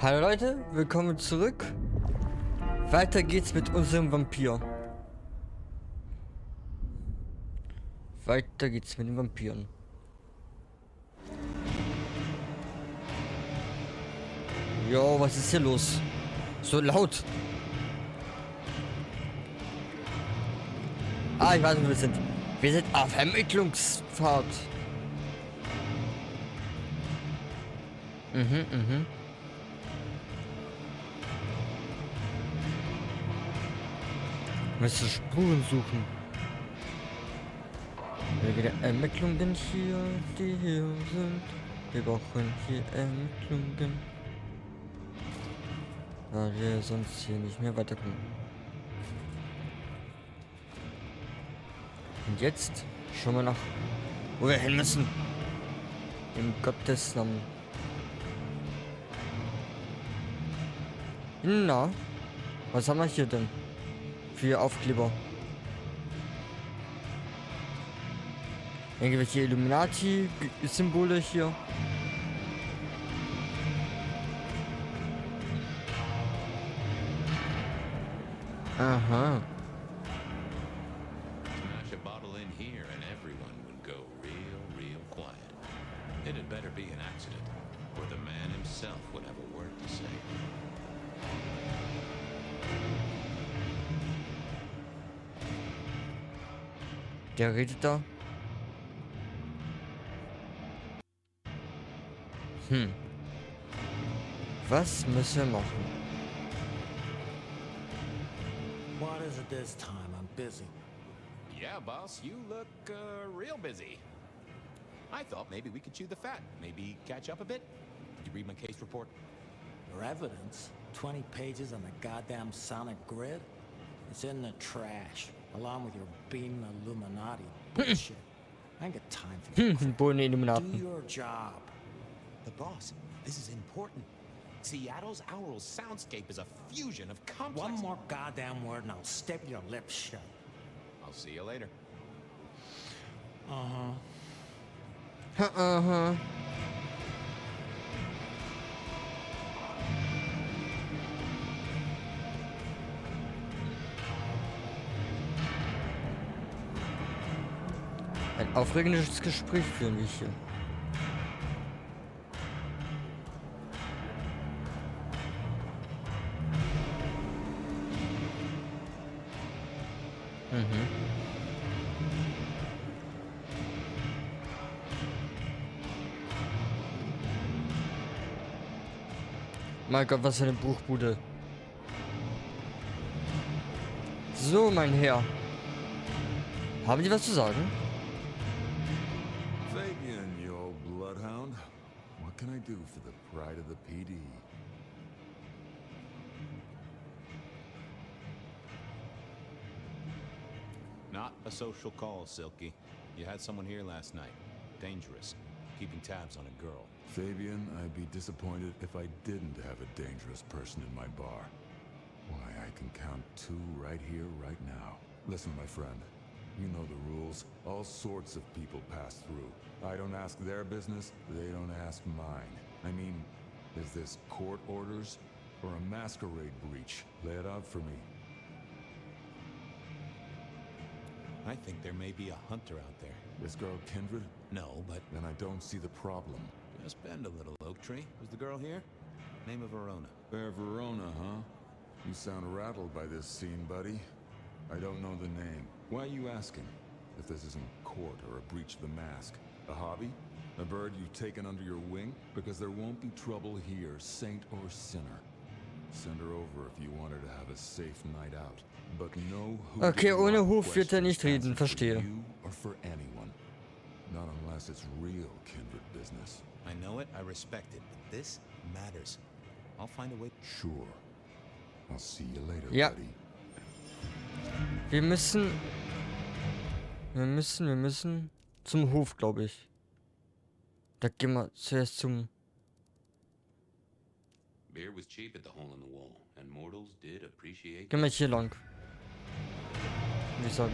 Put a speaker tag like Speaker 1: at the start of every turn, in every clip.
Speaker 1: Hallo Leute, willkommen zurück. Weiter geht's mit unserem Vampir. Weiter geht's mit den Vampiren. Jo, was ist hier los? So laut. Ah, ich weiß nicht, wo wir sind. Wir sind auf Ermittlungsfahrt. Müssen Spuren suchen. Wege der Ermittlungen hier, die hier sind. Wir brauchen hier Ermittlungen. Weil wir sonst hier nicht mehr weiterkommen. Und jetzt schauen wir nach, wo wir hin müssen. In Gottes Namen. Na, was haben wir hier denn für Aufkleber? Irgendwelche Illuminati-Symbole hier. Aha.
Speaker 2: Smash a bottle in here and everyone would go real quiet. It'd better be an accident, or the man himself would have a word to say.
Speaker 1: Der redet da. Was müssen wir machen?
Speaker 3: What is it this time? I'm busy.
Speaker 2: Yeah, boss, you look real busy. I thought maybe we could chew the fat, maybe catch up a bit. Did you read my case report?
Speaker 3: Your evidence? 20 pages on the goddamn sonic grid? It's in the trash, along with your beam Illuminati bullshit. I ain't got time for your crap.
Speaker 1: Bohnen
Speaker 3: Do
Speaker 1: Illuminaten.
Speaker 3: your job.
Speaker 2: The boss, this is important. Seattle's aural soundscape is a fusion of complex...
Speaker 3: One more goddamn word and I'll step your lips shut.
Speaker 2: I'll see you later.
Speaker 1: Ein aufregendes Gespräch führen wir hier. Mein Gott, was für eine Bruchbude. So, mein Herr. Haben Sie was zu sagen?
Speaker 4: Fabian, you old bloodhound. What can I do for the pride of the PD?
Speaker 2: Not a social call, Silky. You had someone here last night. Dangerous. Keeping tabs on a girl.
Speaker 4: Fabian, I'd be disappointed if I didn't have a dangerous person in my bar. Why, I can count 2 right here, right now. Listen, my friend. You know the rules. All sorts of people pass through. I don't ask their business, they don't ask mine. I mean, is this court orders or a masquerade breach? Lay it out for me.
Speaker 2: I think there may be a hunter out there.
Speaker 4: This girl Kindred?
Speaker 2: No, but
Speaker 4: Then I don't see the problem.
Speaker 2: just bend a little, Oak Tree. Was the girl here? Name of Verona.
Speaker 4: Verona, huh? You sound rattled by this scene, buddy. I don't know the name. Why are you asking? If this isn't court or a breach of the mask. A hobby? A bird you've taken under your wing? Because there won't be trouble here, saint or sinner. Send her over if you want her to have a safe night out. But no who
Speaker 1: Okay,
Speaker 4: did
Speaker 1: ohne
Speaker 4: what
Speaker 1: Hof wird
Speaker 4: questions
Speaker 1: nicht reden,
Speaker 4: answered for
Speaker 1: verstehe.
Speaker 4: you or for anyone. Not unless it's real kindred business.
Speaker 2: I know it, I respect it, but this matters. I'll find a way.
Speaker 4: Sure. I'll see you later,
Speaker 1: Ja.
Speaker 4: buddy.
Speaker 1: Wir müssen zum Hof, glaube ich. Da gehen wir zuerst zum...
Speaker 2: Beer was cheap at the hole in the wall, and mortals did appreciate.
Speaker 1: Gehen wir hier lang. Würde ich sagen.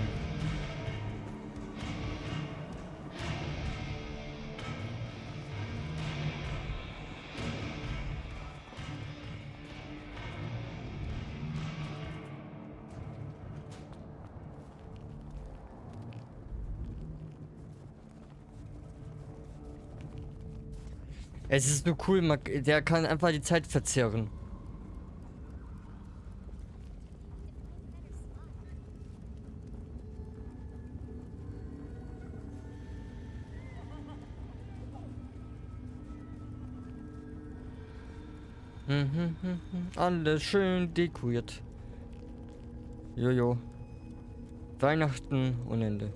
Speaker 1: Es ist nur cool, der kann einfach die Zeit verzehren. Alles schön dekoriert. Jojo. Weihnachten und Ende.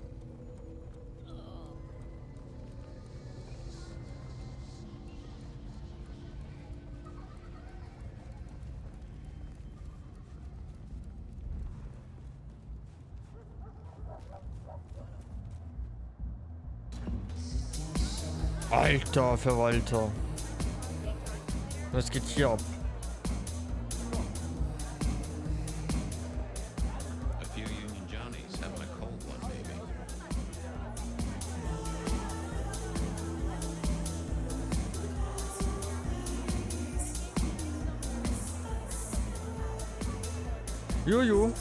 Speaker 1: Alter Verwalter. Was geht hier ab?
Speaker 2: A few Union Johnnies having a cold one, maybe.
Speaker 1: Jojo.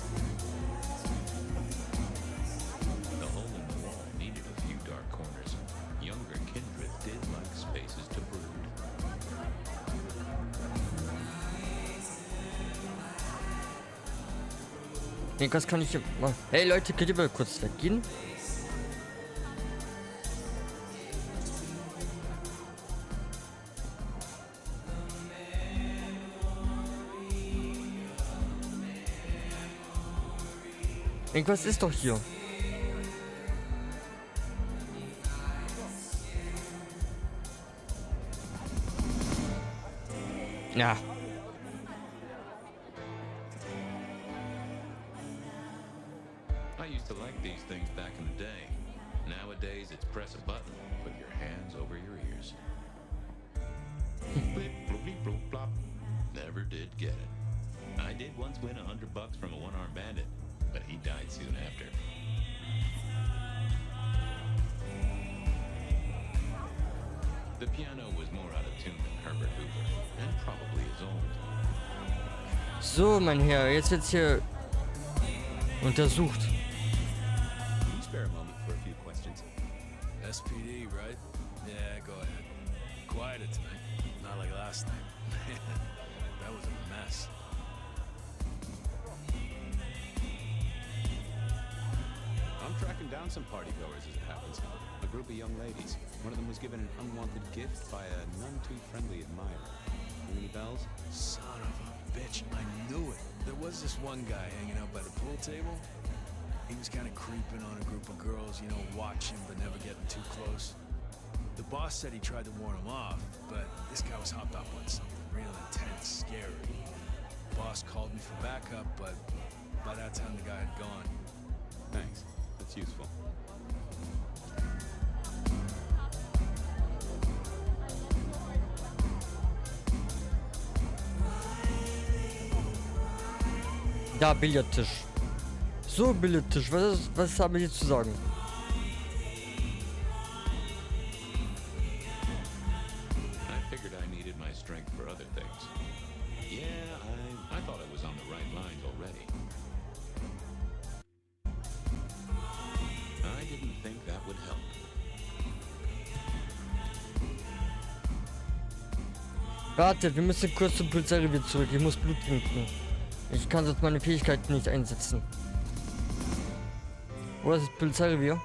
Speaker 2: The hole in the wall needed a few dark corners. Younger kindred did like spaces to brood.
Speaker 1: Was kann ich hier machen? Hey Leute, könnt ihr mal kurz weggehen? Irgendwas ist doch hier. Ja.
Speaker 2: I used to like these things back in the day. Nowadays, it's press a button, put your hands over your ears. Blip, bloop, bleep, bloop, plop. Never did get it. I did once win $100 from a one-armed bandit, but he died soon after. The piano was more out of tune than Herbert Hoover, and probably as old.
Speaker 1: So, mein Herr, jetzt wird's hier untersucht.
Speaker 5: Can you spare a moment for a few questions? SPD, right? Yeah, go ahead. Quieter tonight, not like last night. That was a mess. I'm tracking down some partygoers as it happens. A group of young ladies. One of them was given an unwanted gift by a none too friendly admirer. Ring any bells? Son of a bitch, I knew it. There was this one guy hanging out by the pool table. He was kind of creeping on a group of girls, you know, watching but never getting too close. The boss said he tried to warn him off, but this guy was hopped up on something real intense, scary. The boss called me for backup, but by that time the guy had gone. Thanks, that's useful.
Speaker 1: Da, Billardtisch. So, Billardtisch. Was haben wir hier zu sagen?
Speaker 2: I figured I needed my strength for other things. Yeah, I thought I was on the right lines already. I didn't think that would help.
Speaker 1: Warte, wir müssen kurz zum Polizeirevier zurück. Ich muss Blut trinken. Ich kann sonst meine Fähigkeiten nicht einsetzen. Wo ist das Polizeirevier?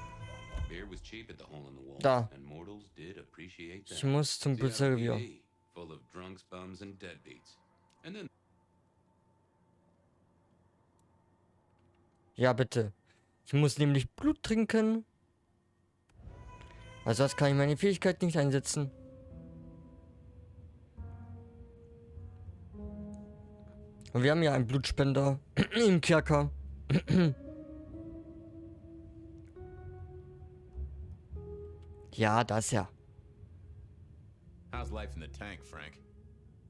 Speaker 2: Beer was cheap at the hole in the wall,
Speaker 1: Da.
Speaker 2: and mortals did appreciate that.
Speaker 1: Ich muss zum Polizeirevier.
Speaker 2: CLPD, full of drunks, bums, and deadbeats. And then
Speaker 1: Ja, bitte. Ich muss nämlich Blut trinken. Also das kann ich meine Fähigkeit nicht einsetzen. Und wir haben ja einen Blutspender im Kerker. Ja, das ja.
Speaker 5: How's life in the tank, Frank?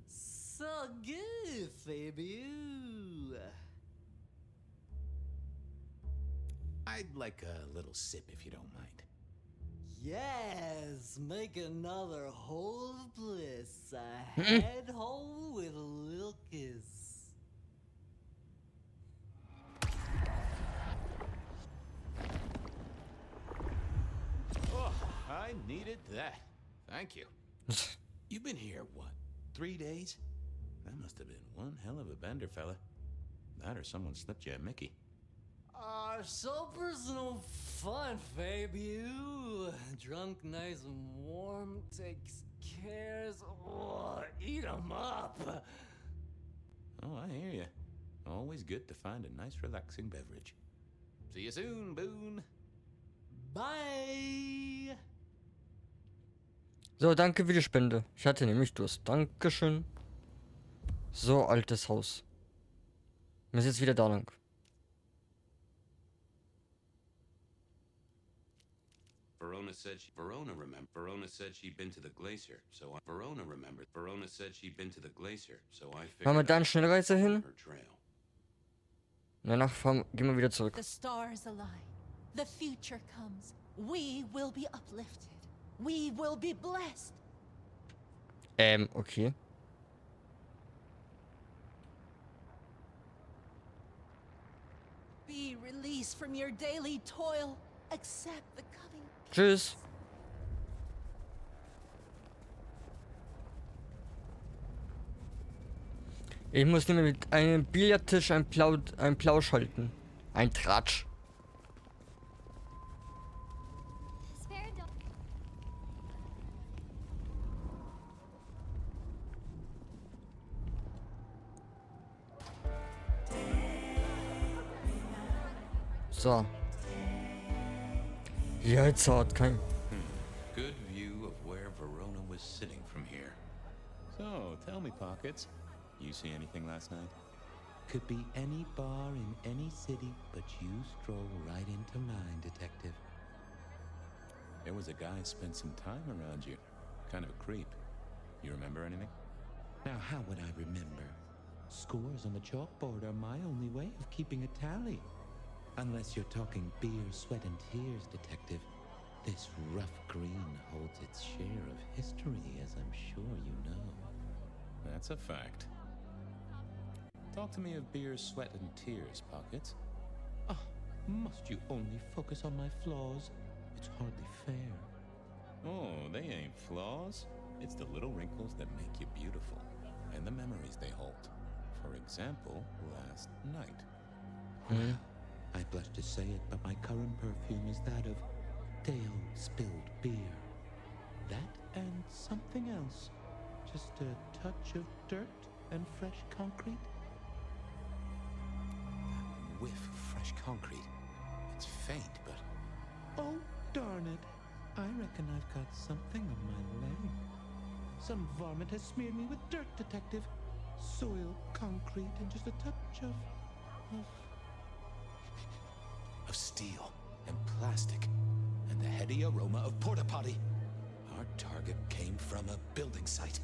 Speaker 6: So good, Fabian.
Speaker 5: I'd like a little sip if you don't mind.
Speaker 6: Yes, make another hole of bliss. A head hole with a little kiss.
Speaker 5: Oh, I needed that. Thank you. You've
Speaker 2: been here, what, 3 days? That must have been one hell of a bender, fella. That or someone slipped you a Mickey.
Speaker 6: So personal fun, Fabian. Drunk, nice and warm, takes cares. Oh, eat 'em up.
Speaker 2: Oh, I hear you. Always good to find a nice relaxing beverage. See you soon, Boone.
Speaker 6: Bye.
Speaker 1: So, danke für die Spende. Ich hatte nämlich Durst. Dankeschön. So, altes Haus. Wir sind jetzt wieder da lang.
Speaker 2: Verona said she'd been to the glacier, so Verona remembered. Verona said she'd been to the glacier, so I figured.
Speaker 1: Machen wir da eine Schnellreise hin?
Speaker 2: her trail.
Speaker 1: Danach gehen wir wieder zurück.
Speaker 7: The stars align. The future comes. We will be uplifted. We will be blessed.
Speaker 1: Okay.
Speaker 7: Be released from your daily toil. Accept the coming.
Speaker 1: Tschüss. Ich muss nämlich mit einem Billardtisch ein Plausch halten. Ein Tratsch. So. Jetzt hat kein...
Speaker 2: Good view of where Verona was sitting from here. So, tell me, Pockets, you see anything last night?
Speaker 8: Could be any bar in any city, but you stroll right into mine, Detective.
Speaker 2: There was a guy spent some time around you. Kind of a creep. You remember anything?
Speaker 8: Now, how would I remember? Scores on the chalkboard are my only way of keeping a tally. Unless you're talking beer, sweat, and tears, Detective. This rough green holds its share of history, as I'm sure you know.
Speaker 2: That's a fact. Talk to me of beer, sweat, and tears, Pockets.
Speaker 8: Ah, must you only focus on my flaws? It's hardly fair.
Speaker 2: Oh, they ain't flaws. It's the little wrinkles that make you beautiful, and the memories they hold. For example, last night.
Speaker 8: Well, I blush to say it, but my current perfume is that of day-old spilled beer. That and something else. Just a touch of dirt and fresh concrete.
Speaker 2: That whiff of fresh concrete. It's faint, but...
Speaker 8: Oh, darn it. I reckon I've got something on my leg. Some varmint has smeared me with dirt, Detective. Soil, concrete, and just a touch of
Speaker 2: steel and plastic and the heady aroma of porta potty. Our target came from a building site.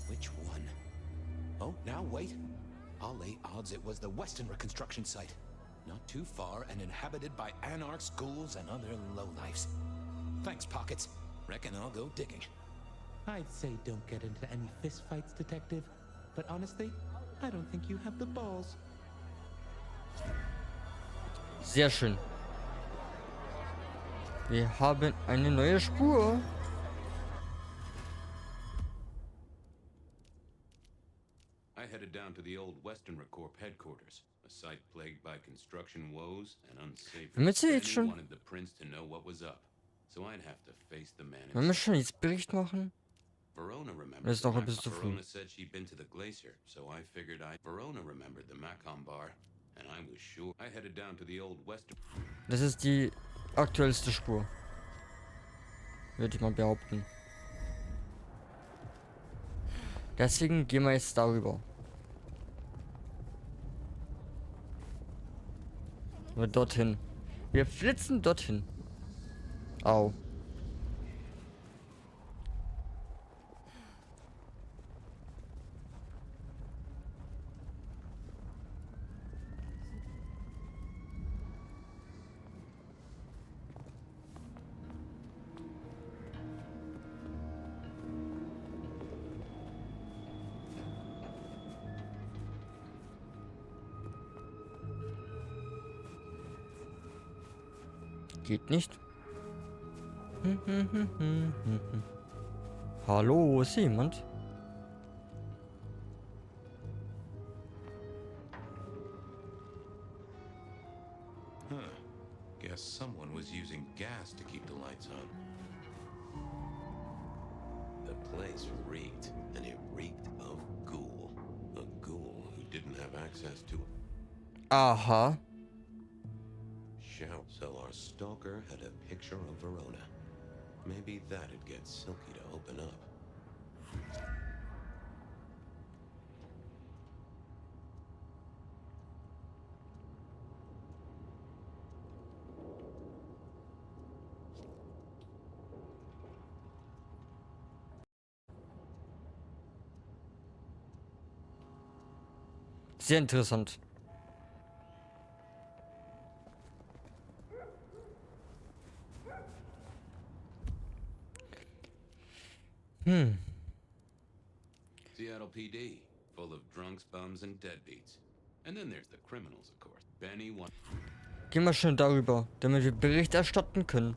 Speaker 2: Which one? Oh, now wait. I'll lay odds it was the Western reconstruction site. Not too far and inhabited by anarchs, ghouls, and other lowlifes. Thanks, Pockets. Reckon I'll go digging.
Speaker 8: I'd say don't get into any fistfights, Detective. But honestly, I don't think you have the balls.
Speaker 1: Sehr schön. Wir haben eine neue Spur.
Speaker 2: I headed down to the old Western Corp headquarters, a site plagued by construction woes and unsafe.
Speaker 1: Damit sie jetzt schon...
Speaker 2: wanted the prince to know what was up, so I'd have to face the man
Speaker 1: Wollen wir schon jetzt Bericht machen?
Speaker 2: Verona remembered.
Speaker 1: Das ist noch ein bisschen zu früh.
Speaker 2: Verona said she'd been to the glacier, so I figured Verona remembered the Macon bar, and I was sure. I headed down to the old Western.
Speaker 1: Das ist die aktuellste Spur. Würde ich mal behaupten. Deswegen gehen wir jetzt darüber. Wir dorthin. Wir flitzen dorthin. Au. Geht nicht. Hallo, ist hier jemand?
Speaker 9: Huh. Guess someone was using gas to keep the lights on.
Speaker 2: The place reeked, and it reeked of ghoul. A ghoul who didn't have access to
Speaker 1: Aha.
Speaker 2: Schaut. So our stalker had a picture of Verona. Maybe that'd get Silky to open up.
Speaker 1: Sehr interessant.
Speaker 5: Seattle PD, full of drunks, bums, and deadbeats. And then there's the criminals, of course. Benny one.
Speaker 1: Gehen wir schnell darüber, damit wir Bericht erstatten können.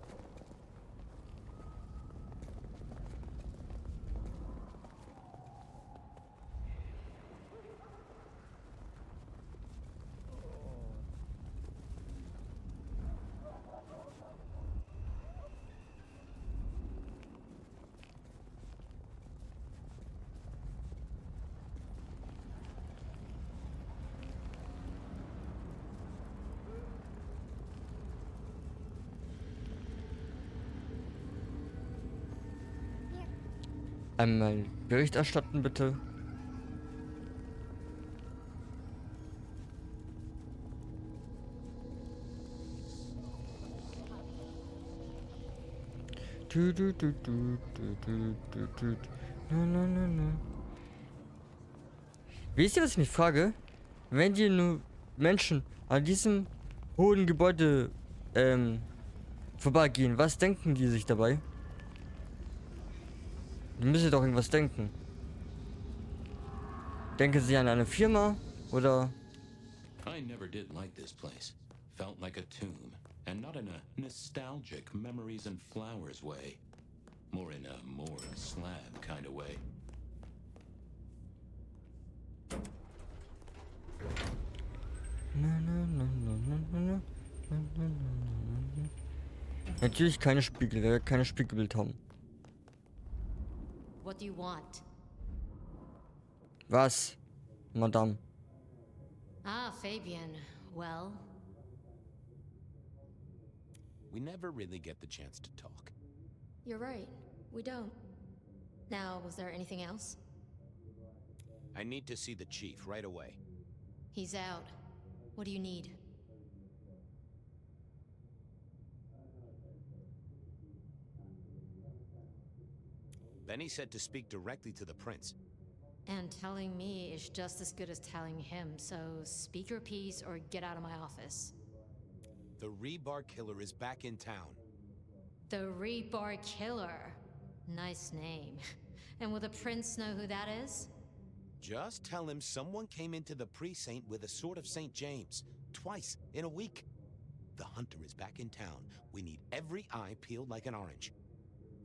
Speaker 1: Einmal Bericht erstatten, bitte. Wisst ihr, was ich mich frage? Wenn die nur Menschen an diesem hohen Gebäude vorbeigehen, was denken die sich dabei? Die müssen doch irgendwas denken. Denken sie an eine Firma oder?
Speaker 9: I never did like this place. Felt like a tomb. And not in a nostalgic memories and flowers way. More in a morgue slab kind of way.
Speaker 1: Natürlich keine Spiegel, wer keine Spiegelbild haben.
Speaker 7: What do you want?
Speaker 1: Was, Madame?
Speaker 7: Ah, Fabian. Well,
Speaker 5: We never really get the chance to talk.
Speaker 7: you're right. We don't. Now, was there anything else?
Speaker 5: I need to see the chief right away.
Speaker 7: He's out. What do you need?
Speaker 5: Benny said to speak directly to the prince.
Speaker 7: And telling me is just as good as telling him, so speak your piece or get out of my office.
Speaker 5: The rebar killer is back in town.
Speaker 7: The Rebar Killer. Nice name. And will the prince know who that is?
Speaker 5: Just tell him someone came into the precinct with a sword of St. James. Twice in a week. The hunter is back in town. We need every eye peeled like an orange.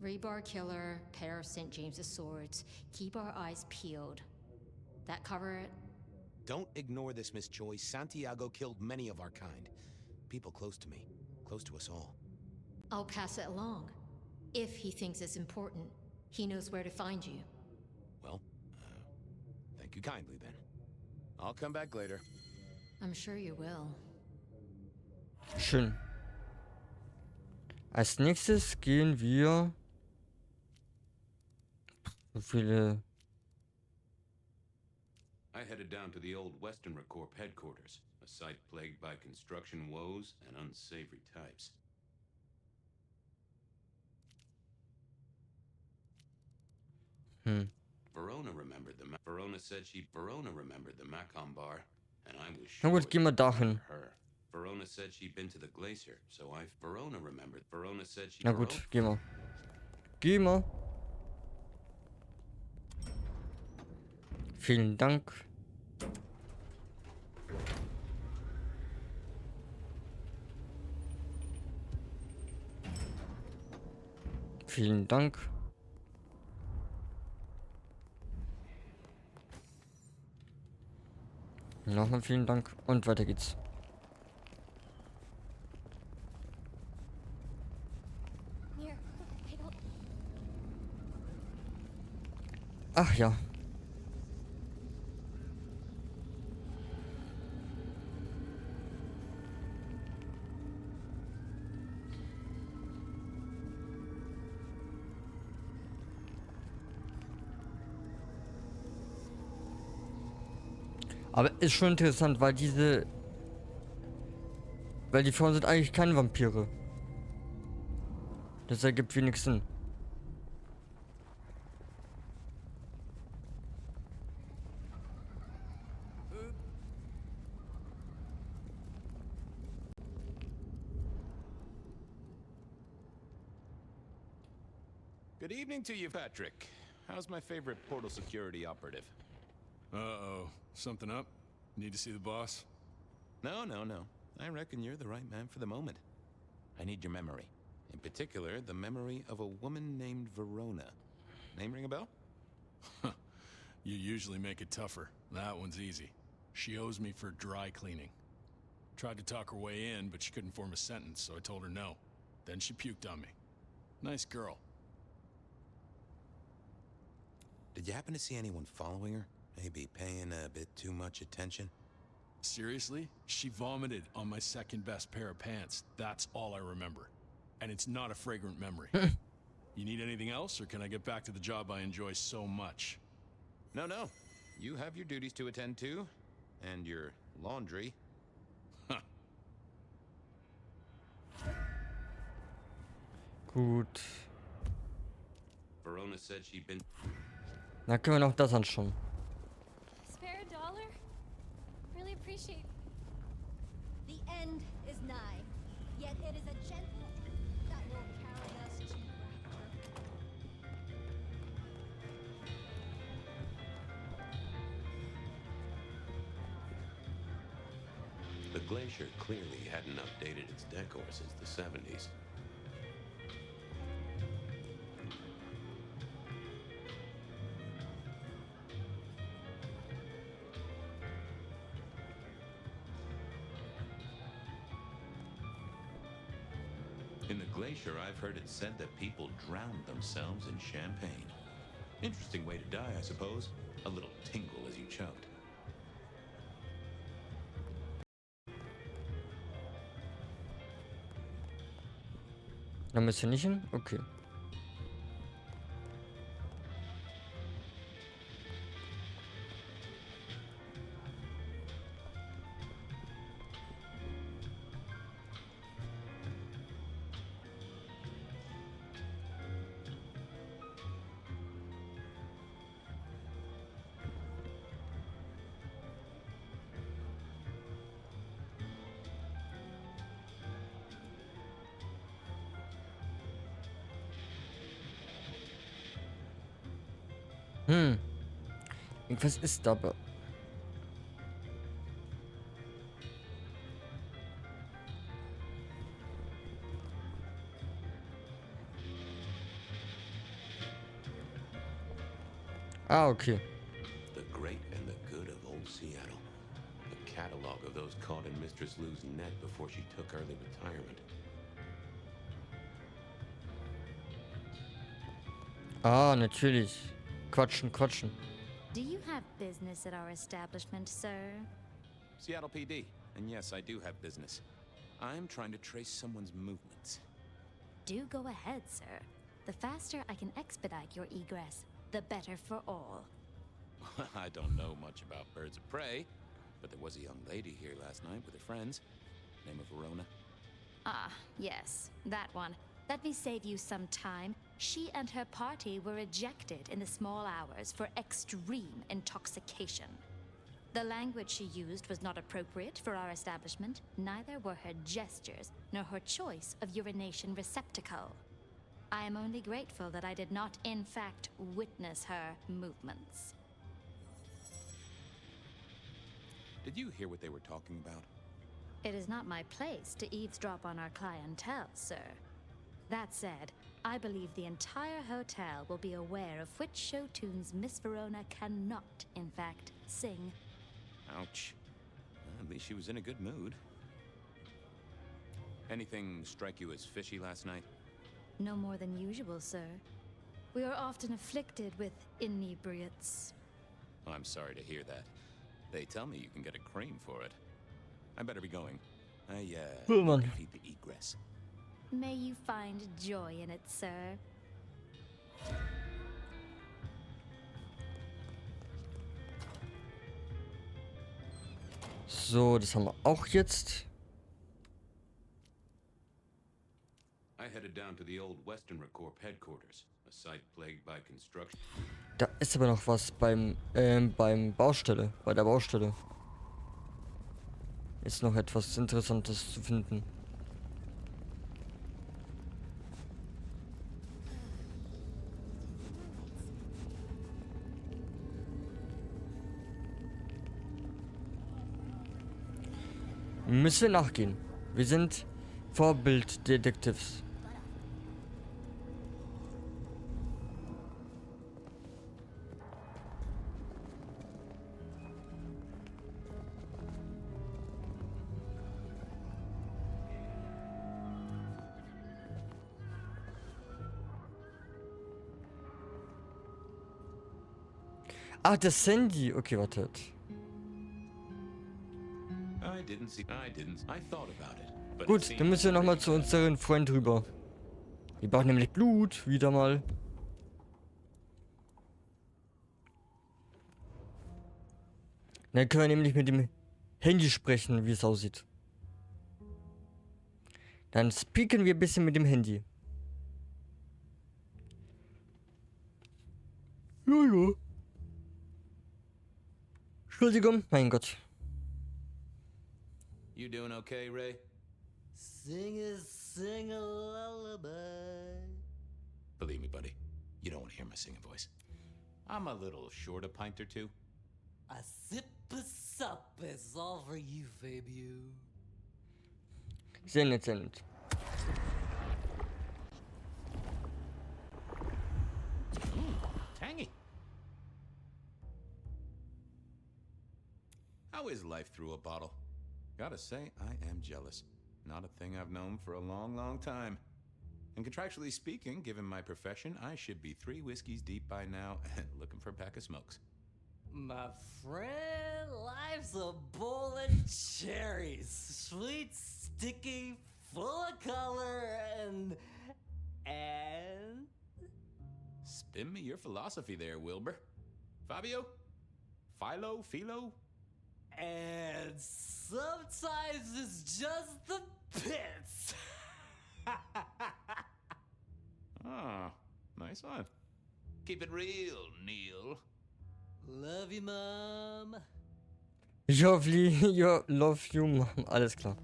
Speaker 7: Rebar Killer, pair of St. James's swords. Keep our eyes peeled. That cover it?
Speaker 5: Don't ignore this, Miss Joyce. Santiago killed many of our kind. People close to me. Close to us all.
Speaker 7: I'll pass it along. If he thinks it's important, he knows where to find you.
Speaker 5: Well, thank you kindly then. I'll come back later.
Speaker 7: I'm sure you will.
Speaker 1: Schön. Als nächstes gehen wir. So viele.
Speaker 5: I headed down to the old Western Corp headquarters, a site plagued by construction woes and unsavory types. Verona remembered the Verona said Verona remembered the Macon bar, and I was
Speaker 1: Na
Speaker 5: sure
Speaker 1: gut, gehen wir dahin.
Speaker 5: her. Verona said she'd been to the glacier, so Verona remembered. Verona said she
Speaker 1: Na gut, gehen wir. Gehen wir. Vielen Dank. Vielen Dank. Nochmal vielen Dank und weiter geht's.
Speaker 7: Here, I don't.
Speaker 1: Ach ja. Aber ist schon interessant, weil die Frauen sind eigentlich keine Vampire. Das ergibt wenig Sinn.
Speaker 5: Good evening to you, Patrick. How's my favorite portal security operative?
Speaker 10: Uh-oh. Something up? Need to see the boss?
Speaker 5: No. I reckon you're the right man for the moment. I need your memory. In particular, the memory of a woman named Verona. Name ring a bell?
Speaker 10: You usually make it tougher. That one's easy. She owes me for dry cleaning. Tried to talk her way in, but she couldn't form a sentence, so I told her no. Then she puked on me. Nice girl.
Speaker 5: Did you happen to see anyone following her? Maybe paying a bit too much attention?
Speaker 10: Seriously? She vomited on my second best pair of pants. That's all I remember. And it's not a fragrant memory. You need anything else, or can I get back to the job I enjoy so much?
Speaker 5: No. You have your duties to attend to, and your laundry.
Speaker 1: Gut.
Speaker 9: Verona said she'd been.
Speaker 1: Dann können wir noch das anschauen.
Speaker 7: Spare a dollar? Really appreciate. The end is nigh, yet it is a gentle that will carry us to rapture.
Speaker 9: The glacier clearly hadn't updated its decor since the 70s. In the glacier, I've heard it said that people drowned themselves in champagne. Interesting way to die, I suppose. A little tingle as you choked.
Speaker 1: Da müssen wir nicht hin? Okay. Irgendwas ist da aber. Ah, okay.
Speaker 9: The great and the good of old Seattle. The catalog of those caught in Mistress Lou's net before she took early retirement.
Speaker 1: Ah, natürlich. Quatschen.
Speaker 11: Do you have business at our establishment, sir?
Speaker 5: Seattle PD. And yes, I do have business. I'm trying to trace someone's movements.
Speaker 11: Do go ahead, sir. The faster I can expedite your egress, the better for all.
Speaker 5: I don't know much about birds of prey, but there was a young lady here last night with her friends. Name of Verona.
Speaker 11: Ah, yes, that one. Let me save you some time. She and her party were ejected in the small hours for extreme intoxication. The language she used was not appropriate for our establishment. Neither were her gestures, nor her choice of urination receptacle. I am only grateful that I did not, in fact, witness her movements.
Speaker 5: Did you hear what they were talking about?
Speaker 11: It is not my place to eavesdrop on our clientele, sir. That said, I believe the entire hotel will be aware of which show tunes Miss Verona cannot, in fact, sing.
Speaker 5: Ouch. at least she was in a good mood. Anything strike you as fishy last night?
Speaker 11: No more than usual, sir. We are often afflicted with inebriates.
Speaker 5: I'm sorry to hear that. They tell me you can get a cream for it. I better be going.
Speaker 1: Oh, Mann.
Speaker 5: Feed the egress.
Speaker 11: May you find joy in it, sir.
Speaker 1: So, das haben wir auch jetzt.
Speaker 9: I headed down to the old Western Corps headquarters, a site plagued by construction.
Speaker 1: Da ist aber noch was beim Baustelle, bei der Baustelle. Ist noch etwas Interessantes zu finden. Müssen wir nachgehen. Wir sind Vorbild-Detectives. Ah, das Handy. Okay, wartet.
Speaker 9: I thought about it. But
Speaker 1: Gut, dann müssen wir nochmal zu unseren Freund rüber. Wir brauchen nämlich Blut, wieder mal. Dann können wir nämlich mit dem Handy sprechen, wie es aussieht. Dann speaken wir ein bisschen mit dem Handy. Ja. Entschuldigung, mein Gott.
Speaker 5: You doing okay, Ray?
Speaker 6: Sing a lullaby.
Speaker 5: Believe me, buddy, you don't want to hear my singing voice. I'm a little short a pint or two.
Speaker 6: A sip of sup is all for you, Fabian.
Speaker 1: Sehr nett, sehr nett.
Speaker 5: Tangy. How is life through a bottle? Gotta say, I am jealous. Not a thing I've known for a long, long time. And contractually speaking, given my profession, I should be 3 whiskeys deep by now and looking for a pack of smokes.
Speaker 6: My friend, life's a bowl of cherries. Sweet, sticky, full of color, and...
Speaker 5: Spin me your philosophy there, Wilbur. Fabio? Philo?
Speaker 6: And sometimes it's just the pits.
Speaker 5: Ah, nice one. Keep it real, Neil.
Speaker 6: Love you, Mom.
Speaker 1: Love you, Mom. Alles klar.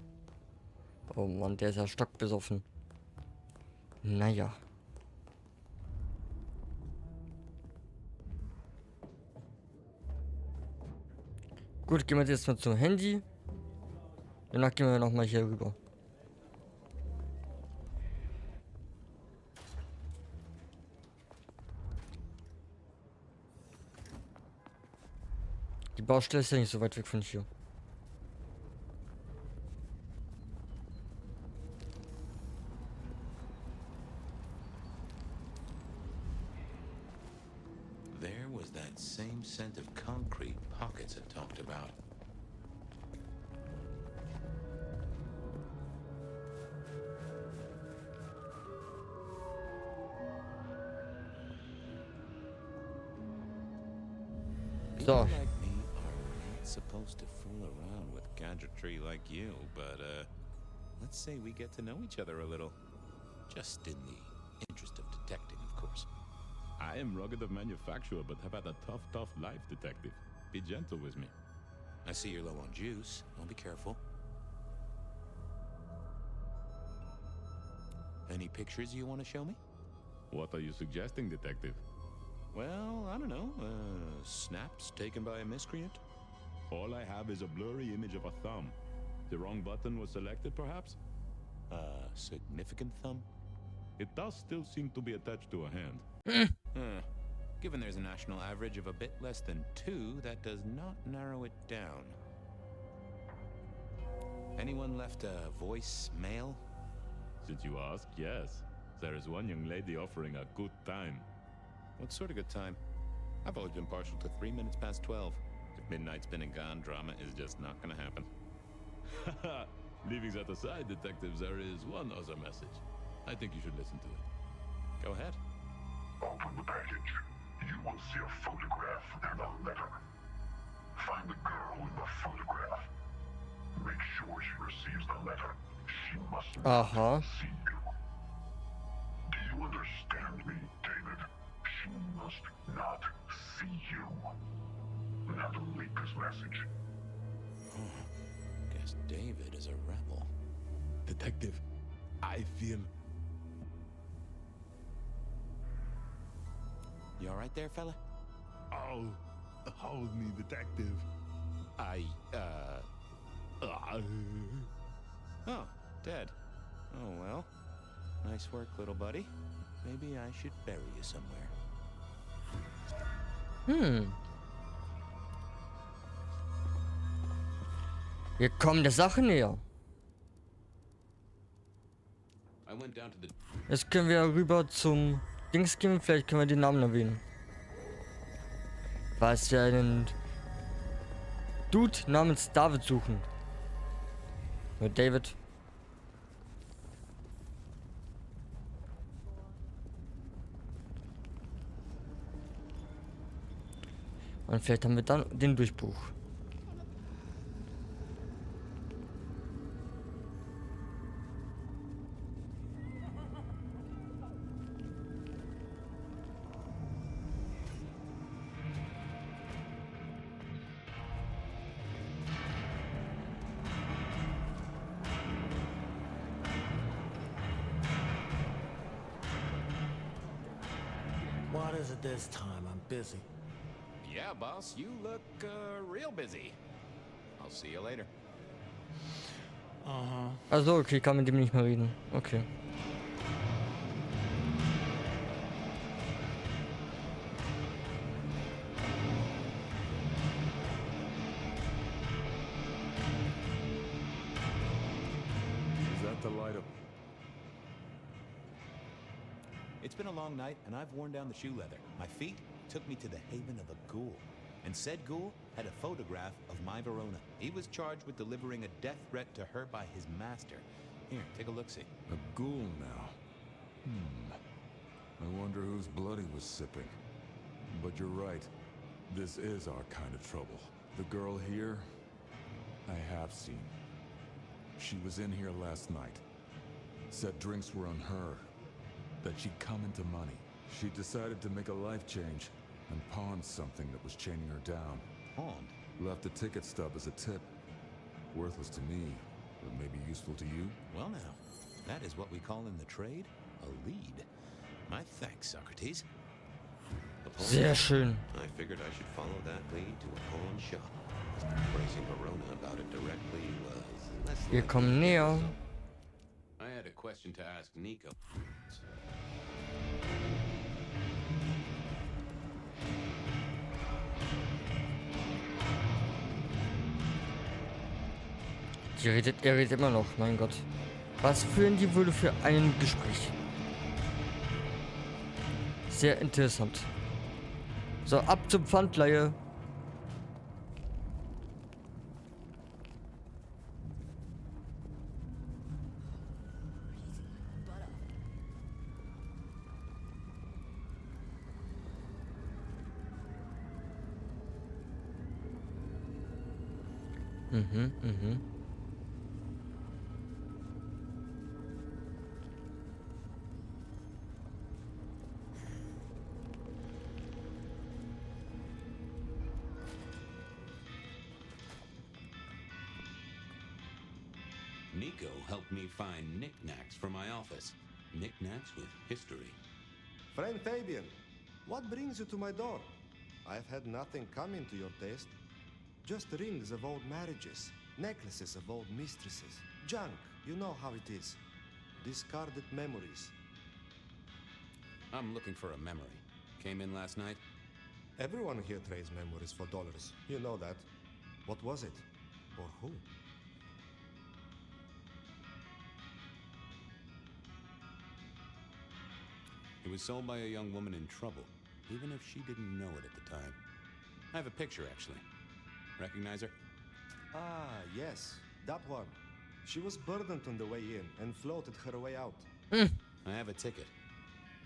Speaker 1: Oh Mann, der ist ja stockbesoffen. Naja. Gut, gehen wir jetzt mal zum Handy. Danach gehen wir nochmal hier rüber. Die Baustelle ist ja nicht so weit weg von hier.
Speaker 9: There was that same scent of concrete pockets I talked about.
Speaker 1: So.
Speaker 5: People like me are not supposed to fool around with gadgetry like you, but let's say we get to know each other a little. Just in the interest of detecting, of course.
Speaker 12: I am rugged of manufacture, but have had a tough life, detective. Be gentle with me.
Speaker 5: I see you're low on juice. I'll be careful. Any pictures you want to show me?
Speaker 12: What are you suggesting, detective?
Speaker 5: Well, I don't know. Snaps taken by a miscreant?
Speaker 12: All I have is a blurry image of a thumb. The wrong button was selected, perhaps?
Speaker 5: Significant thumb?
Speaker 12: It does still seem to be attached to a hand.
Speaker 5: Given there's a national average of a bit less than 2, that does not narrow it down.
Speaker 2: Anyone left a voicemail?
Speaker 12: Since you ask, yes. There is one young lady offering a good time.
Speaker 5: What sort of good time? I've always been partial to 3 minutes past 12. If midnight's been and gone, drama is just not gonna happen.
Speaker 12: Haha, leaving that aside, detectives, there is one other message. I think you should listen to it.
Speaker 5: Go ahead.
Speaker 13: Open the package. You will see a photograph and a letter. Find the girl in the photograph. Make sure she receives the letter. She must not see you. Do you understand me, David? She must not see you. Now delete this message.
Speaker 5: Guess David is a rebel.
Speaker 4: Detective, I feel...
Speaker 2: You alright there, fella?
Speaker 4: Oh, hold me, detective.
Speaker 2: Oh, dead. Oh, well. Nice work, little buddy. Maybe I should bury you somewhere.
Speaker 1: Wir kommen der Sache näher.
Speaker 5: I went down to the...
Speaker 1: Jetzt können wir rüber zum Dings gehen. Vielleicht können wir den Namen erwähnen. Was wir einen Dude namens David suchen. Mit David. Und vielleicht haben wir dann den Durchbruch.
Speaker 3: What is it this time? I'm busy.
Speaker 5: Yeah, boss, you look real busy. I'll see you later.
Speaker 1: Also, okay, kann mit dem nicht mehr reden. Okay.
Speaker 4: Is that the light of...
Speaker 2: It's been a long night, and I've worn down the shoe leather. My feet took me to the haven of a ghoul. And said ghoul had a photograph of my Verona. He was charged with delivering a death threat to her by his master. Here, take a look-see.
Speaker 4: A ghoul now. I wonder whose blood he was sipping. But you're right. This is our kind of trouble. The girl here, I have seen. She was in here last night. Said drinks were on her. That she'd come into money. She decided to make a life change and pawned something that was chaining her down.
Speaker 2: Pawned?
Speaker 4: Left a ticket stub as a tip. Worthless to me, but maybe useful to you?
Speaker 2: Well now, that is what we call in the trade a lead. My thanks, Socrates.
Speaker 1: Sehr schön.
Speaker 5: I figured I should follow that lead to a pawn shop. Praising Verona about it directly was less
Speaker 1: Wir kommen näher.
Speaker 5: I had a question to ask Nico.
Speaker 1: Er redet immer noch, mein Gott. Was führen die wohl für ein Gespräch? Sehr interessant. So, ab zum Pfandleihe.
Speaker 9: Nico helped me find knickknacks for my office. Knickknacks with history.
Speaker 14: Friend Fabian, what brings you to my door? I've had nothing coming to your taste. Just rings of old marriages, necklaces of old mistresses, junk, you know how it is. Discarded memories.
Speaker 5: I'm looking for a memory. Came in last night?
Speaker 14: Everyone here trades memories for dollars. You know that. What was it? Or who?
Speaker 5: It was sold by a young woman in trouble, even if she didn't know it at the time. I have a picture, actually. Recognize her?
Speaker 14: Ah, yes, that one. She was burdened on the way in and floated her way out.
Speaker 5: I have a ticket.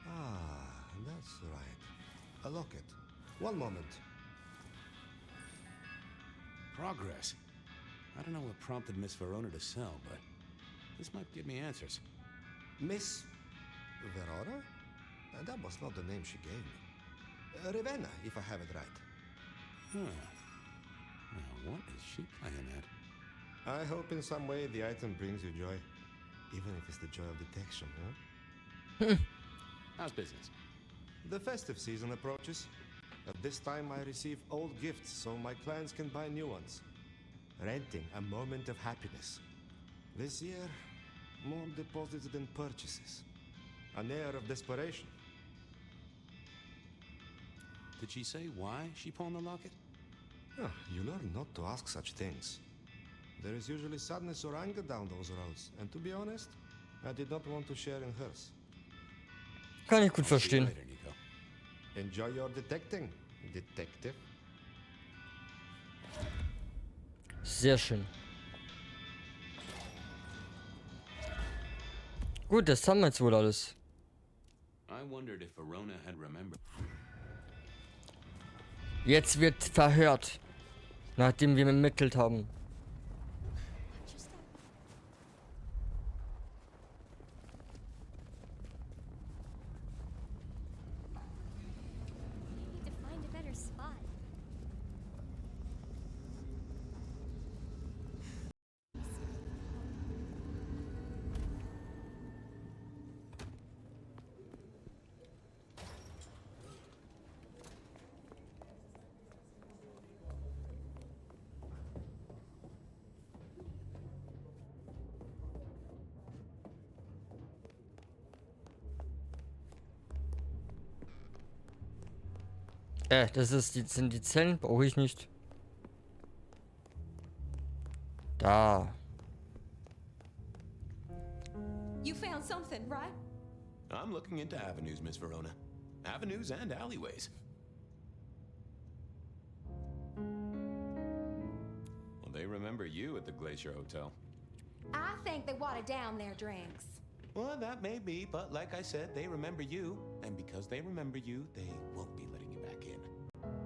Speaker 14: Ah, that's right. A locket. One moment.
Speaker 5: Progress. I don't know what prompted Miss Verona to sell, but this might give me answers.
Speaker 14: Miss Verona? That was not the name she gave me. Ravenna, if I have it right.
Speaker 5: Huh. Now, what is she playing at?
Speaker 14: I hope in some way the item brings you joy. Even if it's the joy of detection, huh?
Speaker 5: How's business?
Speaker 14: The festive season approaches. At this time I receive old gifts so my clients can buy new ones. Renting a moment of happiness. This year, more deposits than purchases. An air of desperation.
Speaker 5: Did she say why she pawned the locket?
Speaker 14: Oh, you learn not to ask such things. There is usually sadness or anger down those roads, and to be honest, I did not want to share in hers.
Speaker 1: Kann ich gut verstehen.
Speaker 5: Later, Nico.
Speaker 14: Enjoy your detecting, detective.
Speaker 1: Sehr schön. Gut, das haben wir jetzt wohl alles.
Speaker 5: I wondered if Verona had remembered.
Speaker 1: Jetzt wird verhört. Nachdem wir ermittelt haben.
Speaker 7: Need to find a better spot.
Speaker 1: Sind die Zellen? Brauche ich nicht. Da.
Speaker 15: You found something, right?
Speaker 5: I'm looking into avenues, Miss Verona. Avenues and alleyways. Well, they remember you at the Glacier Hotel.
Speaker 15: I think they watered down their drinks.
Speaker 5: Well, that may be, but like I said, they remember you. And because they remember you, they won't be letting you back in.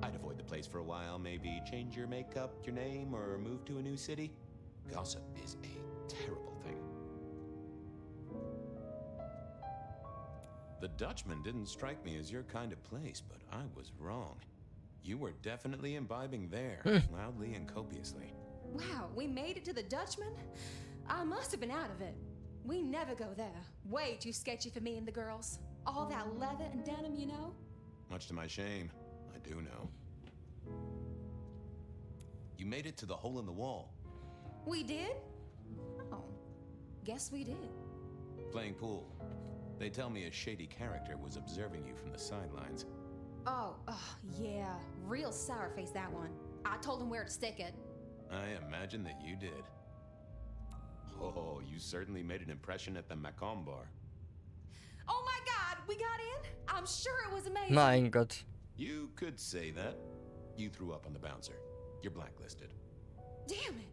Speaker 5: I'd avoid the place for a while, maybe change your makeup, your name, or move to a new city. Gossip is a terrible thing. The Dutchman didn't strike me as your kind of place, but I was wrong. You were definitely imbibing there, loudly and copiously.
Speaker 15: Wow, we made it to the Dutchman? I must have been out of it. We never go there. Way too sketchy for me and the girls. All that leather and denim, you know?
Speaker 5: Much to my shame, I do know. You made it to the hole in the wall.
Speaker 15: We did? Oh, guess we did.
Speaker 5: Playing pool. They tell me a shady character was observing you from the sidelines.
Speaker 15: Oh, yeah. Real sour face, that one. I told him where to stick it.
Speaker 5: I imagine that you did. Oh, you certainly made an impression at the Macomb bar.
Speaker 15: Oh my God, we got in? I'm sure it was amazing.
Speaker 1: Mein Gott.
Speaker 5: You could say that. You threw up on the bouncer. You're blacklisted.
Speaker 15: Damn it.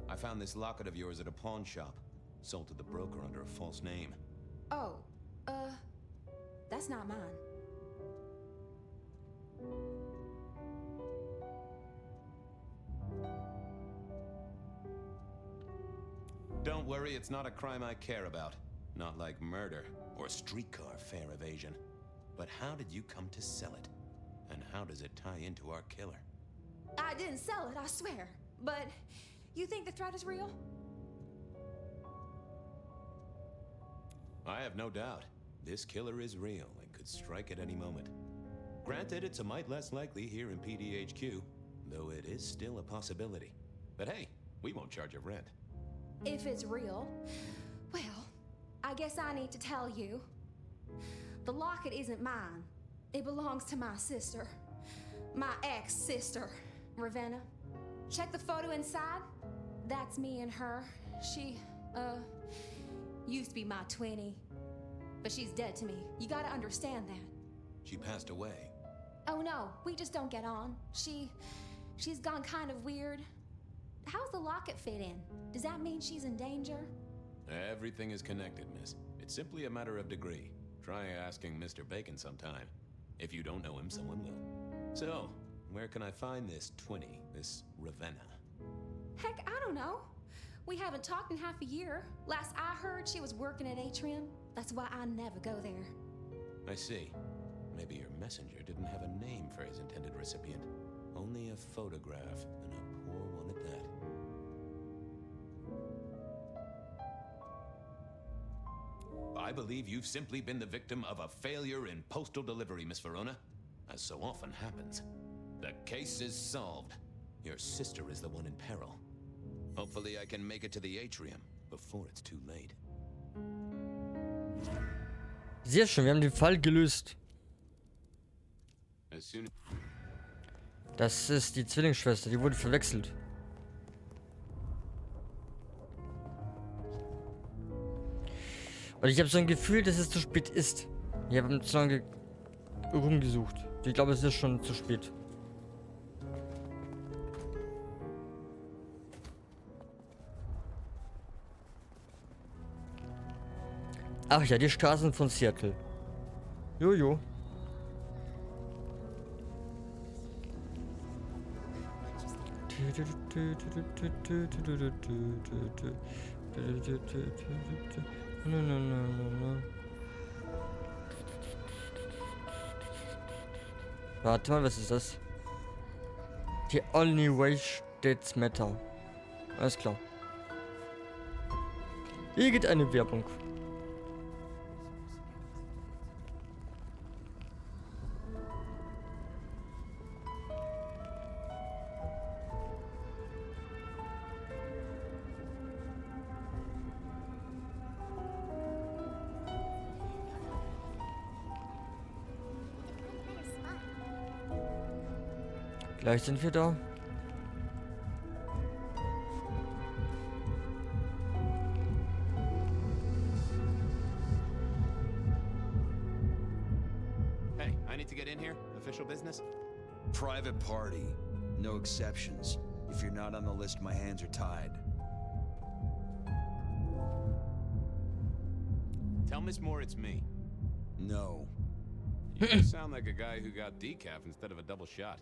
Speaker 5: I found this locket of yours at a pawn shop. Sold to the broker under a false name.
Speaker 15: Oh, that's not mine.
Speaker 5: Don't worry, it's not a crime I care about. Not like murder or streetcar fare evasion. But how did you come to sell it? And how does it tie into our killer?
Speaker 15: I didn't sell it, I swear. But you think the threat is real?
Speaker 5: I have no doubt. This killer is real and could strike at any moment. Granted, it's a mite less likely here in PDHQ, though it is still a possibility. But hey, we won't charge a rent.
Speaker 15: If it's real, well, I guess I need to tell you. The locket isn't mine. It belongs to my sister. My ex-sister, Ravenna. Check the photo inside. That's me and her. She, used to be my twinnie. but she's dead to me. You gotta understand that.
Speaker 2: She passed away.
Speaker 15: Oh no, we just don't get on. She's gone kind of weird. How's the locket fit in? Does that mean she's in danger?
Speaker 5: Everything is connected, miss. It's simply a matter of degree. Try asking Mr. Bacon sometime. If you don't know him, someone will. So, where can I find this 20, this Ravenna?
Speaker 15: Heck, I don't know. We haven't talked in half a year. Last I heard, she was working at Atrium. That's why I never go there.
Speaker 5: I see. Maybe your messenger didn't have a name for his intended recipient. Only a photograph, and a poor one at that. I believe you've simply been the victim of a failure in postal delivery, Miss Verona. As so often happens. The case is solved. Your sister is the one in peril. Hopefully I can make it to the Atrium before it's too late.
Speaker 1: Sehr schön, wir haben den Fall gelöst.
Speaker 5: As soon
Speaker 1: Das ist die Zwillingsschwester, die wurde verwechselt. Und ich habe so ein Gefühl, dass es zu spät ist. Ich habe zu lange rumgesucht. Ich glaube, es ist schon zu spät. Ach ja, die Straßen von Seattle. Jojo. Warte mal, was ist das? The only way that's matter. Alles klar. Irgendeine Werbung. Gleich sind wir da.
Speaker 5: Hey, I need to get in here. Official business?
Speaker 16: Private party. No exceptions. If you're not on the list, my hands are tied.
Speaker 5: Tell Miss Moore it's me.
Speaker 16: No.
Speaker 5: You sound like a guy who got decaf instead of a double shot.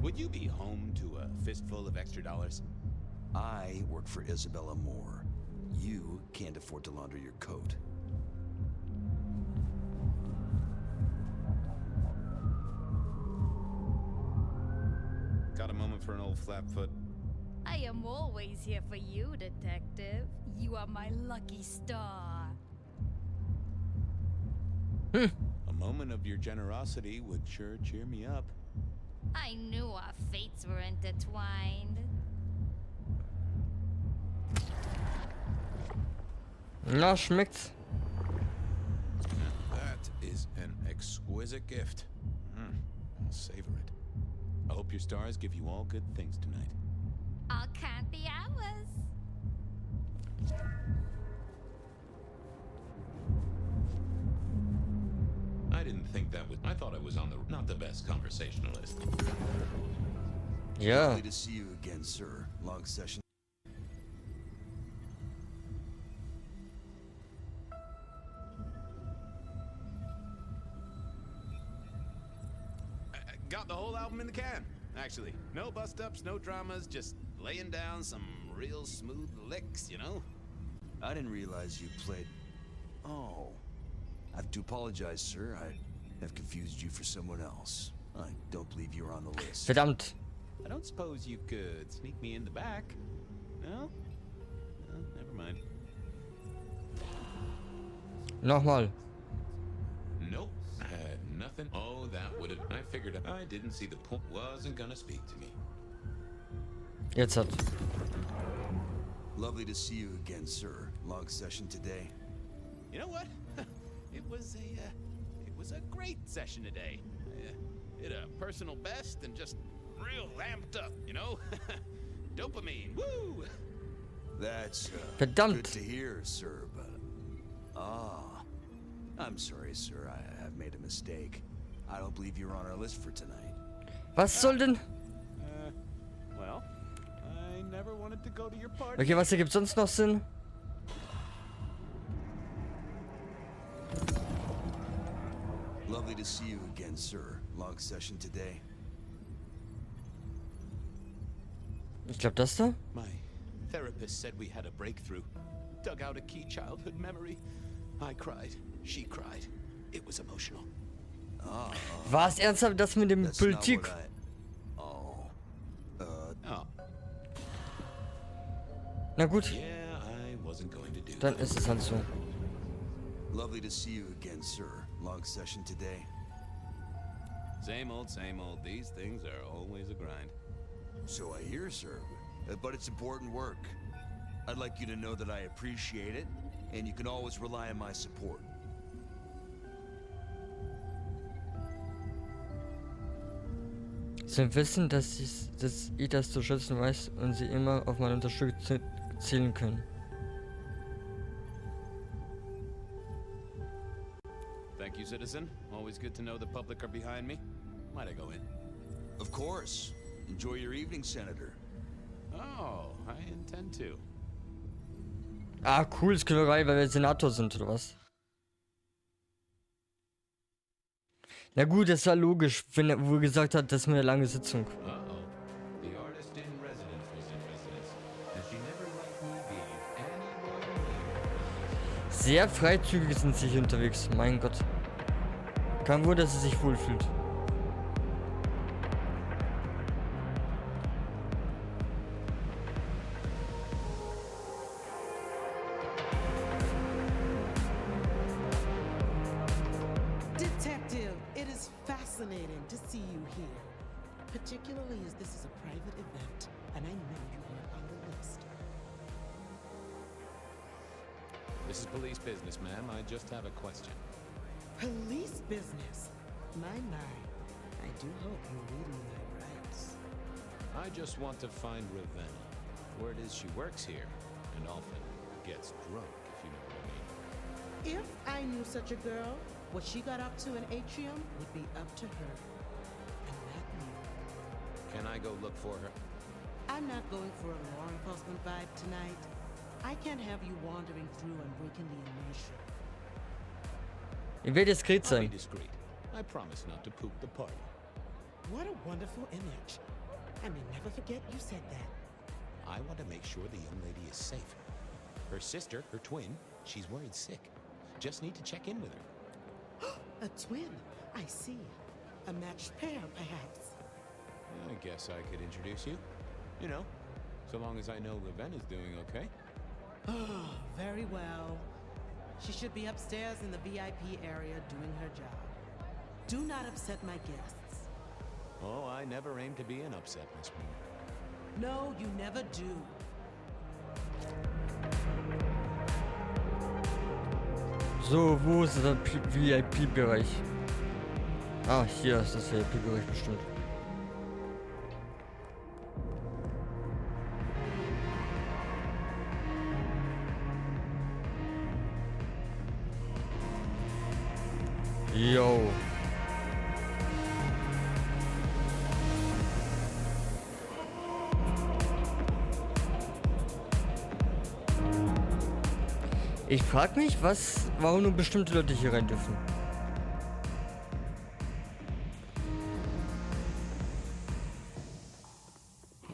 Speaker 5: Would you be home to a fistful of extra dollars?
Speaker 16: I work for Isabella Moore. You can't afford to launder your coat.
Speaker 5: Got a moment for an old flatfoot?
Speaker 11: I am always here for you, Detective. You are my lucky star.
Speaker 5: A moment of your generosity would sure cheer me up.
Speaker 11: I knew our fates were intertwined.
Speaker 1: Na, schmeckt's.
Speaker 5: That is an exquisite gift. I'll savor it. I hope your stars give you all good things tonight.
Speaker 11: I'll count the hours.
Speaker 9: I didn't think that would. I thought I was on the not the best conversationalist.
Speaker 1: Yeah.
Speaker 16: Lovely to see you again, sir. Long session.
Speaker 5: Got the whole album in the can, actually. No bust-ups, no dramas, just laying down some real smooth licks, you know?
Speaker 16: I didn't realize you played... Oh. I have to apologize, sir. I have confused you for someone else. I don't believe you're on the list.
Speaker 1: Verdammt.
Speaker 5: I don't suppose you could sneak me in the back. No? No, never mind.
Speaker 1: Nochmal.
Speaker 9: Nope. I had nothing. Oh, that would have. I figured I didn't see the point. Wasn't gonna speak to me.
Speaker 1: Jetzt hat.
Speaker 16: Lovely to see you again, sir. Long session today.
Speaker 5: You know what? It was a great session today. Hit a personal best and just real amped up, you know? Dopamine, woo!
Speaker 16: That's
Speaker 1: Verdammt.
Speaker 16: good to hear, sir, but... I'm sorry, sir. I have made a mistake. I don't believe you're on our list for tonight.
Speaker 1: Was soll denn?
Speaker 5: Well, I never wanted to go to your party.
Speaker 1: Okay, was ergibt sonst noch Sinn?
Speaker 16: Lovely to see you again, sir. Long session today.
Speaker 1: Ich glaube, das da?
Speaker 5: My therapist said we had a breakthrough. Dug out a key childhood memory. I cried. She cried. It was emotional.
Speaker 1: War es ernsthaft das mit dem Politik? Na gut.
Speaker 5: Yeah, I wasn't going to do
Speaker 1: Dann ist es halt so.
Speaker 16: Lovely to see you again, sir. Long session today.
Speaker 5: Same old, same old. These things are always a grind.
Speaker 16: So I hear, sir. But it's important work. I'd like you to know that I appreciate it, and you can always rely on my support.
Speaker 1: Sie wissen, dass ich das zu schätzen weiß und sie immer auf meine Unterstützung zählen können.
Speaker 5: Thank you, citizen. Always good to know the public are behind me. Might I go in?
Speaker 16: Of course. Enjoy your evening, Senator.
Speaker 5: Oh, I intend to.
Speaker 1: Ah, cool, es können wir rein, weil wir Senator sind, oder was? Na gut, das war logisch, wenn er wohl gesagt hat, das ist eine lange Sitzung.
Speaker 9: The artist in residence was in residence, and she never let me be any more.
Speaker 1: Sehr freizügig sind sie hier unterwegs, mein Gott. Kein Wunder, dass sie sich wohlfühlt.
Speaker 17: Detective, it is fascinating to see you here. Particularly as this is a private event, and I know you were on the list.
Speaker 5: This is police business, ma'am. I just have a question.
Speaker 17: Police business? My. I do hope you're reading my rights.
Speaker 5: I just want to find Ravenna. Word is she works here, and often gets drunk, if you know what I mean.
Speaker 17: If I knew such a girl, what she got up to in Atrium would be up to her. And not me.
Speaker 5: Can I go look for her?
Speaker 17: I'm not going for a law enforcement vibe tonight. I can't have you wandering through and breaking the immersion.
Speaker 1: Ich werde diskret
Speaker 5: I'll be
Speaker 1: sein.
Speaker 5: discreet. I promise not to poop the party.
Speaker 17: What a wonderful image. I may never forget you said that.
Speaker 5: I want to make sure the young lady is safe. Her sister, her twin, she's worried sick. Just need to check in with her.
Speaker 17: A twin. I see. A matched pair, perhaps.
Speaker 5: I guess I could introduce you. You know, so long as I know Ravenna's doing okay.
Speaker 17: Oh, very well. She should be upstairs in the VIP area doing her job. Do not upset my guests.
Speaker 5: Oh, I never aim to be an upset, Miss Moore.
Speaker 17: No, you never do.
Speaker 1: So, wo ist der VIP-Bereich? Ah, hier ist das VIP-Bereich bestimmt. Yo. Ich frag mich, warum nur bestimmte Leute hier rein dürfen.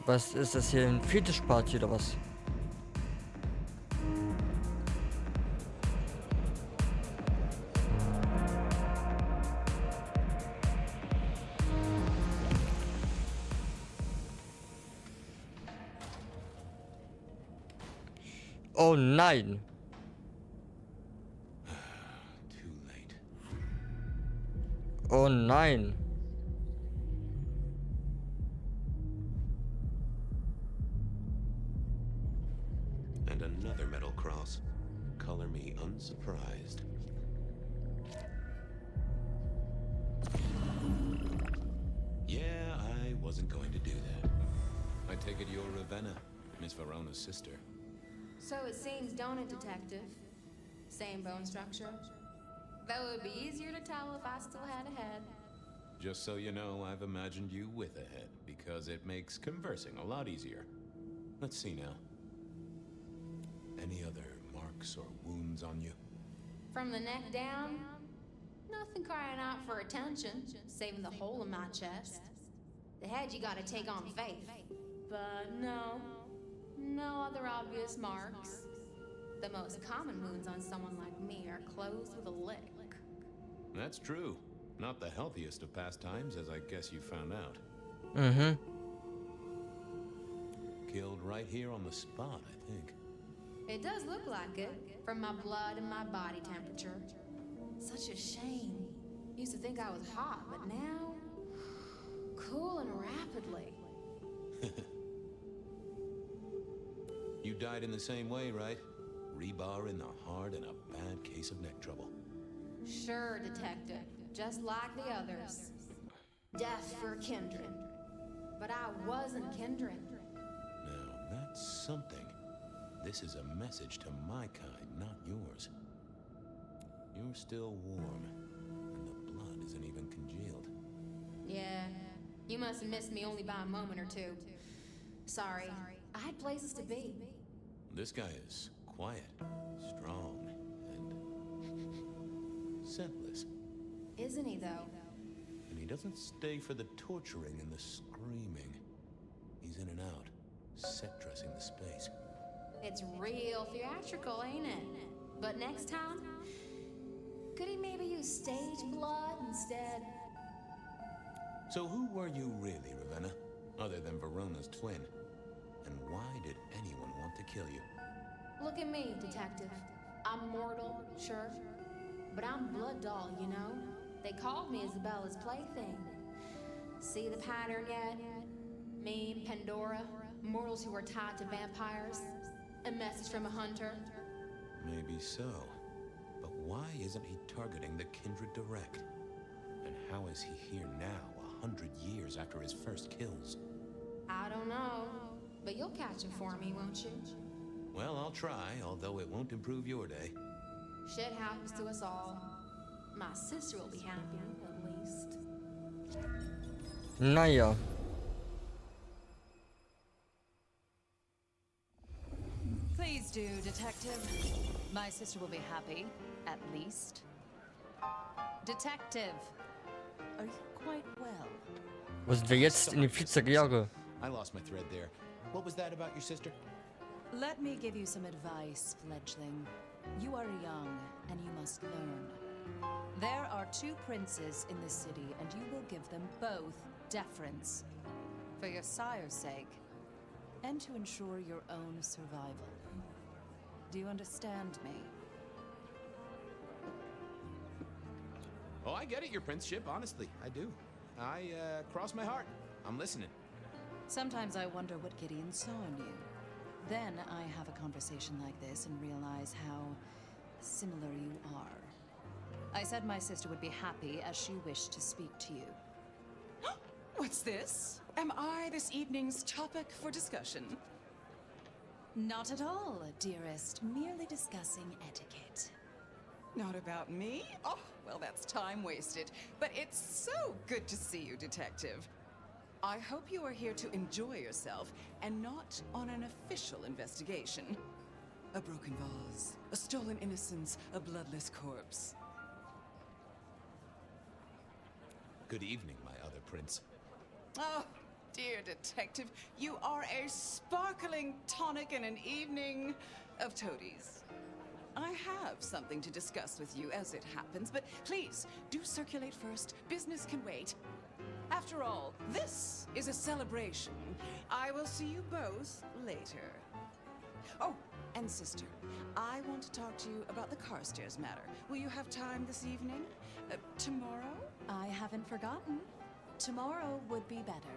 Speaker 1: Was ist das hier, ein Fetischparty oder was? Oh nein!
Speaker 5: Too late.
Speaker 1: Oh nein!
Speaker 5: And another metal cross. Color me unsurprised. Yeah, I wasn't going to
Speaker 9: do that. I take it you're Ravenna, Miss Verona's sister.
Speaker 15: So it seems, don't it, Detective? Same bone structure? Though it would be easier to tell if I still had a head.
Speaker 9: Just so you know, I've imagined you with a head, because it makes conversing a lot easier. Let's see now. Any other marks or wounds on you?
Speaker 15: From the neck down, nothing crying out for attention, saving the hole in my chest. The head you gotta take on faith. But no other obvious marks. The most common wounds on someone like me are closed with a lick.
Speaker 9: That's true. Not the healthiest of pastimes, as I guess you found out.
Speaker 1: Mm-hmm.
Speaker 9: Killed right here on the spot, I think.
Speaker 15: It does look like it, from my blood and my body temperature. Such a shame. Used to think I was hot, but now... cooling rapidly.
Speaker 9: You died in the same way, right? Rebar in the heart and a bad case of neck trouble.
Speaker 15: Sure, Detective. Just like the others. Death for kindred. But I wasn't kindred.
Speaker 9: Now, that's something. This is a message to my kind, not yours. You're still warm, and the blood isn't even congealed.
Speaker 15: Yeah, you must have missed me only by a moment or two. Sorry, I had places to be.
Speaker 9: This guy is quiet, strong, and scentless.
Speaker 15: Isn't he, though?
Speaker 9: And he doesn't stay for the torturing and the screaming. He's in and out, set dressing the space.
Speaker 15: It's real theatrical, ain't it? But next time, could he maybe use stage blood instead?
Speaker 9: So who were you really, Ravenna? Other than Verona's twin? And why did anyone want to kill you?
Speaker 15: Look at me, Detective. I'm mortal, sure. But I'm blood doll, you know? They called me Isabella's plaything. See the pattern yet? Me, Pandora, mortals who are tied to vampires. A message from a hunter.
Speaker 9: Maybe so. But why isn't he targeting the kindred direct? And how is he here now, 100 years after his first kills?
Speaker 15: I don't know. But you'll catch him for me, won't you?
Speaker 9: Well, I'll try, although it won't improve your day.
Speaker 15: Shit happens to us all. My sister will be happy, at least.
Speaker 1: Naja.
Speaker 18: Please do, Detective. My sister will be happy, at least. Detective, are you quite well?
Speaker 1: Wo sind wir jetzt? In die 40er Jahre.
Speaker 5: I lost my thread there. What was that about your sister?
Speaker 18: Let me give you some advice, fledgling. You are young, and you must learn. There are 2 princes in this city, and you will give them both deference. For your sire's sake, and to ensure your own survival. Do you understand me?
Speaker 5: Oh, I get it, your princeship, honestly. I do. Cross my heart. I'm listening.
Speaker 18: Sometimes I wonder what Gideon saw in you. Then I have a conversation like this and realize how similar you are. I said my sister would be happy as she wished to speak to you.
Speaker 19: What's this? Am I this evening's topic for discussion?
Speaker 18: Not at all, dearest. Merely discussing etiquette.
Speaker 19: Not about me? Oh, well, that's time wasted. But it's so good to see you, Detective. I hope you are here to enjoy yourself and not on an official investigation. A broken vase, a stolen innocence, a bloodless corpse.
Speaker 5: Good evening, my other prince.
Speaker 19: Oh, dear Detective, you are a sparkling tonic in an evening of toadies. I have something to discuss with you as it happens, but please, do circulate first. Business can wait. After all, this is a celebration. I will see you both later. Oh, and sister, I want to talk to you about the Carstairs matter. Will you have time this evening? Tomorrow?
Speaker 18: I haven't forgotten. Tomorrow would be better.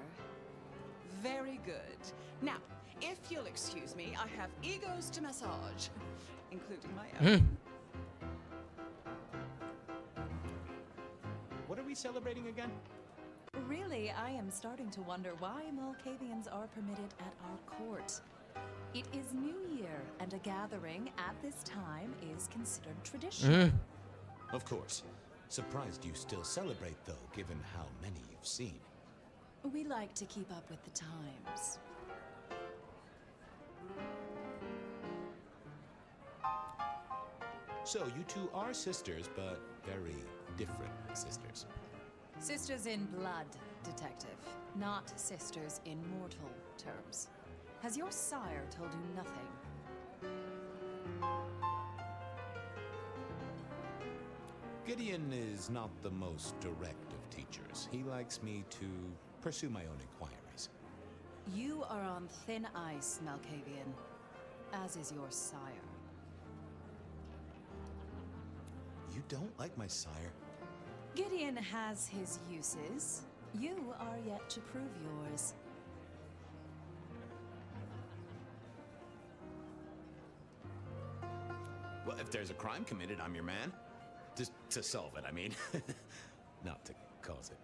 Speaker 19: Very good. Now, if you'll excuse me, I have egos to massage, including my own.
Speaker 5: What are we celebrating again?
Speaker 18: Really, I am starting to wonder why Malkavians are permitted at our court. It is New Year, and a gathering at this time is considered tradition.
Speaker 2: Of course. Surprised you still celebrate, though, given how many you've seen.
Speaker 18: We like to keep up with the times.
Speaker 2: So you two are sisters, but very different sisters.
Speaker 18: Sisters in blood, detective, not sisters in mortal terms. Has your sire told you nothing?
Speaker 2: Gideon is not the most direct of teachers. He likes me to pursue my own inquiries.
Speaker 18: You are on thin ice, Malkavian, as is your sire.
Speaker 2: You don't like my sire?
Speaker 18: Gideon has his uses. You are yet to prove yours.
Speaker 2: Well, if there's a crime committed, I'm your man. Just to solve it, I mean. Not to cause it.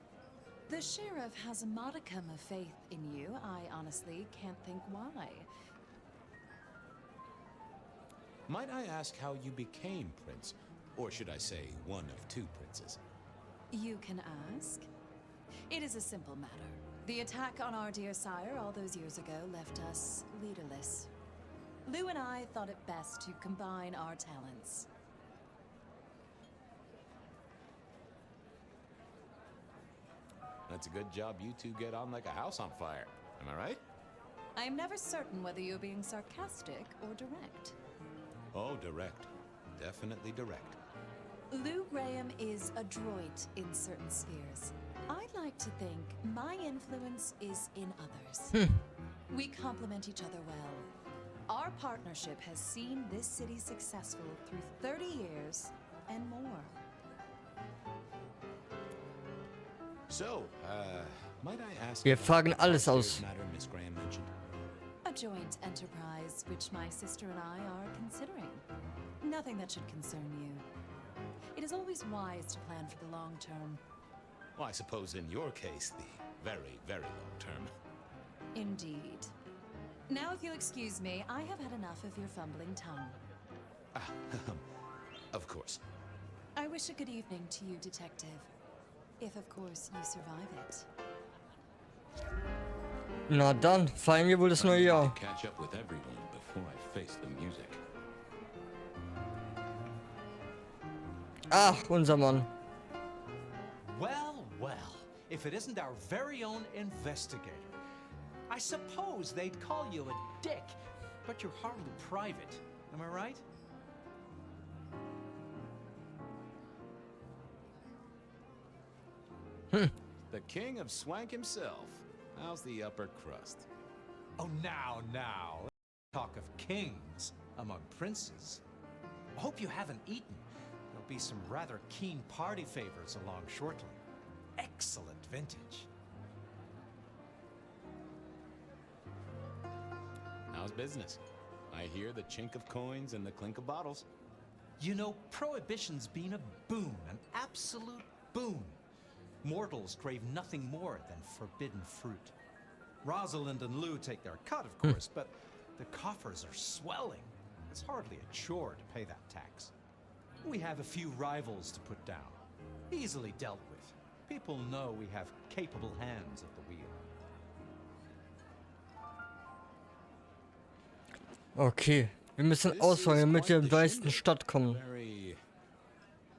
Speaker 18: The sheriff has a modicum of faith in you. I honestly can't think why.
Speaker 2: Might I ask how you became prince? Or should I say, one of two princes?
Speaker 18: You can ask. It is a simple matter. The attack on our dear sire all those years ago left us leaderless. Lou and I thought it best to combine our talents.
Speaker 2: That's a good job you two get on like a house on fire. Am I right?
Speaker 18: I am never certain whether you're being sarcastic or direct.
Speaker 2: Oh, direct. Definitely direct.
Speaker 18: Lou Graham is adroit in certain spheres. I'd like to think my influence is in others. We complement each other well. Our partnership has seen this city successful through 30 years and more.
Speaker 2: So, might I ask
Speaker 1: Wir fragen alles aus.
Speaker 2: matter Miss Graham mentioned?
Speaker 18: A joint enterprise which my sister and I are considering. Nothing that should concern you. It is always wise to plan for the long term.
Speaker 2: Well, I suppose in your case, the very, very long term.
Speaker 18: Indeed. Now, if you'll excuse me, I have had enough of your fumbling tongue.
Speaker 2: Of course.
Speaker 18: I wish a good evening to you, detective. If, of course, you survive it.
Speaker 1: Na dann, feiern wir wohl das neue Jahr.
Speaker 9: Catch up with everyone before I face the music.
Speaker 1: Ach, unser Mann.
Speaker 20: Well, well, if it isn't our very own investigator. I suppose they'd call you a dick, but you're hardly private. Am I right?
Speaker 2: The king of swank himself. How's the upper crust?
Speaker 20: Oh, now. Let's talk of kings among princes. I hope you haven't eaten. There'll be some rather keen party favors along shortly. Excellent vintage.
Speaker 2: How's business? I hear the chink of coins and the clink of bottles.
Speaker 20: You know, Prohibition's been a boon, an absolute boon. Mortals crave nothing more than forbidden fruit. Rosalind and Lou take their cut, of course, but the coffers are swelling. It's hardly a chore to pay that tax. We have a few rivals to put down. Easily dealt with. People know we have capable hands at the wheel.
Speaker 1: Okay, wir müssen auswählen, damit wir im neuesten Stadt kommen.
Speaker 2: Very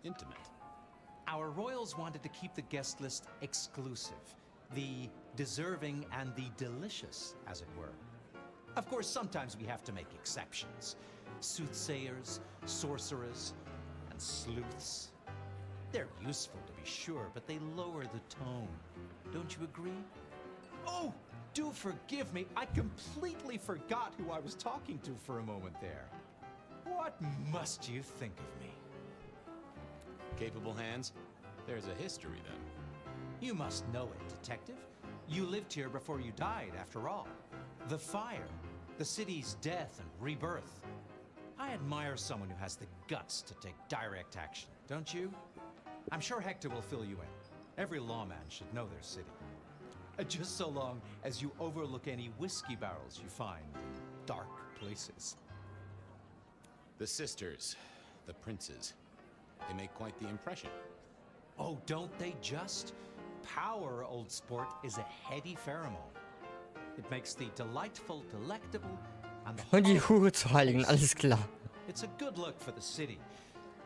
Speaker 2: intimate.
Speaker 20: Our royals wanted to keep the guest list exclusive. The deserving and the delicious, as it were. Of course, sometimes we have to make exceptions. Soothsayers, sorcerers, and sleuths. They're useful, to be sure, but they lower the tone. Don't you agree? Oh, do forgive me. I completely forgot who I was talking to for a moment there. What must you think of me?
Speaker 2: Capable hands? There's a history then.
Speaker 20: You must know it, detective. You lived here before you died, after all. The fire, the city's death and rebirth. I admire someone who has the guts to take direct action, don't you? I'm sure Hector will fill you in. Every lawman should know their city. Just so long as you overlook any whiskey barrels you find in dark places.
Speaker 5: The sisters, the princes, they make quite the impression.
Speaker 20: Oh, don't they just? Power, old sport, is a heady pheromone. It makes the delightful delectable and the
Speaker 1: Und die
Speaker 20: horrible
Speaker 1: Hure zu heiligen, alles klar.
Speaker 20: It's a good look for the city.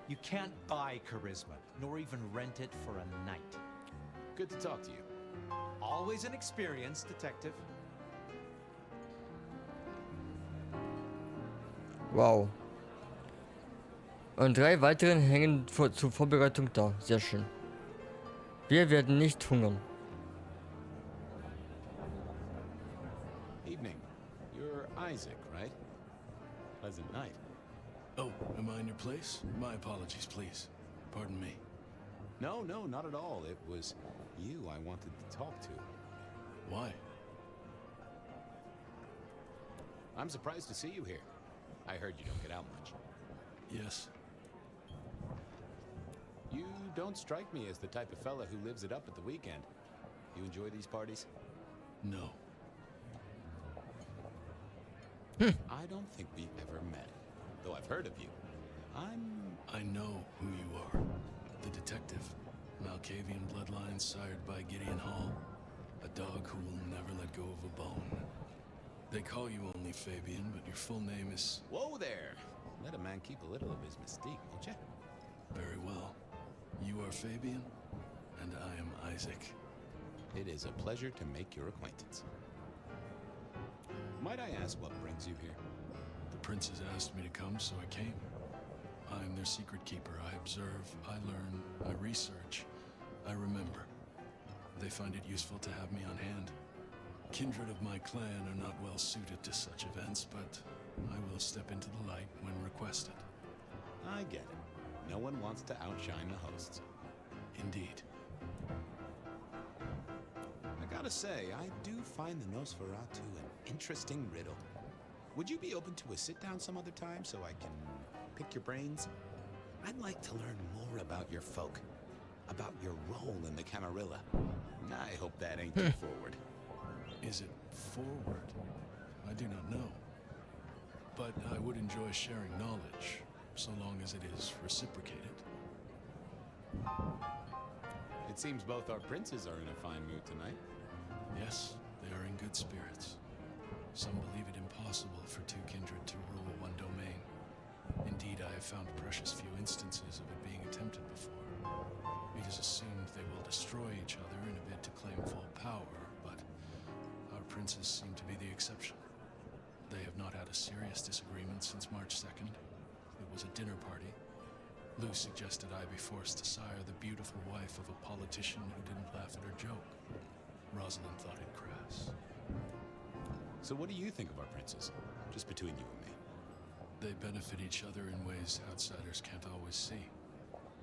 Speaker 20: You can't buy charisma, nor even rent it for a night.
Speaker 5: Good to talk to you.
Speaker 20: Always an experience, detective.
Speaker 1: Wow. Und 3 weiteren hängen zur Vorbereitung da. Sehr schön. Wir werden nicht hungern.
Speaker 5: Evening. You're Isaac, right? Pleasant night.
Speaker 10: Oh, am I in your place? My apologies, please. Pardon me.
Speaker 5: No, not at all. It was you I wanted to talk to.
Speaker 10: Why?
Speaker 5: I'm surprised to see you here. I heard you don't get out much.
Speaker 10: Yes.
Speaker 5: You don't strike me as the type of fella who lives it up at the weekend. You enjoy these parties?
Speaker 10: No.
Speaker 5: I don't think we've ever met, though I've heard of you.
Speaker 10: I know who you are. The detective. Malkavian bloodline sired by Gideon Hall. A dog who will never let go of a bone. They call you only Fabian, but your full name is...
Speaker 5: Whoa there! Let a man keep a little of his mystique, won't you?
Speaker 10: Very well. You are Fabian, and I am Isaac.
Speaker 5: It is a pleasure to make your acquaintance. Might I ask what brings you here?
Speaker 10: The princes asked me to come, so I came. I am their secret keeper. I observe, I learn, I research, I remember. They find it useful to have me on hand. Kindred of my clan are not well suited to such events, but I will step into the light when requested.
Speaker 5: I get it. No one wants to outshine the hosts.
Speaker 10: Indeed.
Speaker 5: I gotta say, I do find the Nosferatu an interesting riddle. Would you be open to a sit-down some other time so I can pick your brains? I'd like to learn more about your folk, about your role in the Camarilla. I hope that ain't too forward.
Speaker 10: Is it forward? I do not know. But I would enjoy sharing knowledge, so long as it is reciprocated.
Speaker 5: It seems both our princes are in a fine mood tonight.
Speaker 10: Yes, they are in good spirits. Some believe it impossible for 2 kindred to rule one domain. Indeed, I have found precious few instances of it being attempted before. It is assumed they will destroy each other in a bid to claim full power, but our princes seem to be the exception. They have not had a serious disagreement since March 2nd. It was a dinner party. Lou suggested I be forced to sire the beautiful wife of a politician who didn't laugh at her joke. Rosalind thought it crass.
Speaker 5: So what do you think of our princes? Just between you and me.
Speaker 10: They benefit each other in ways outsiders can't always see.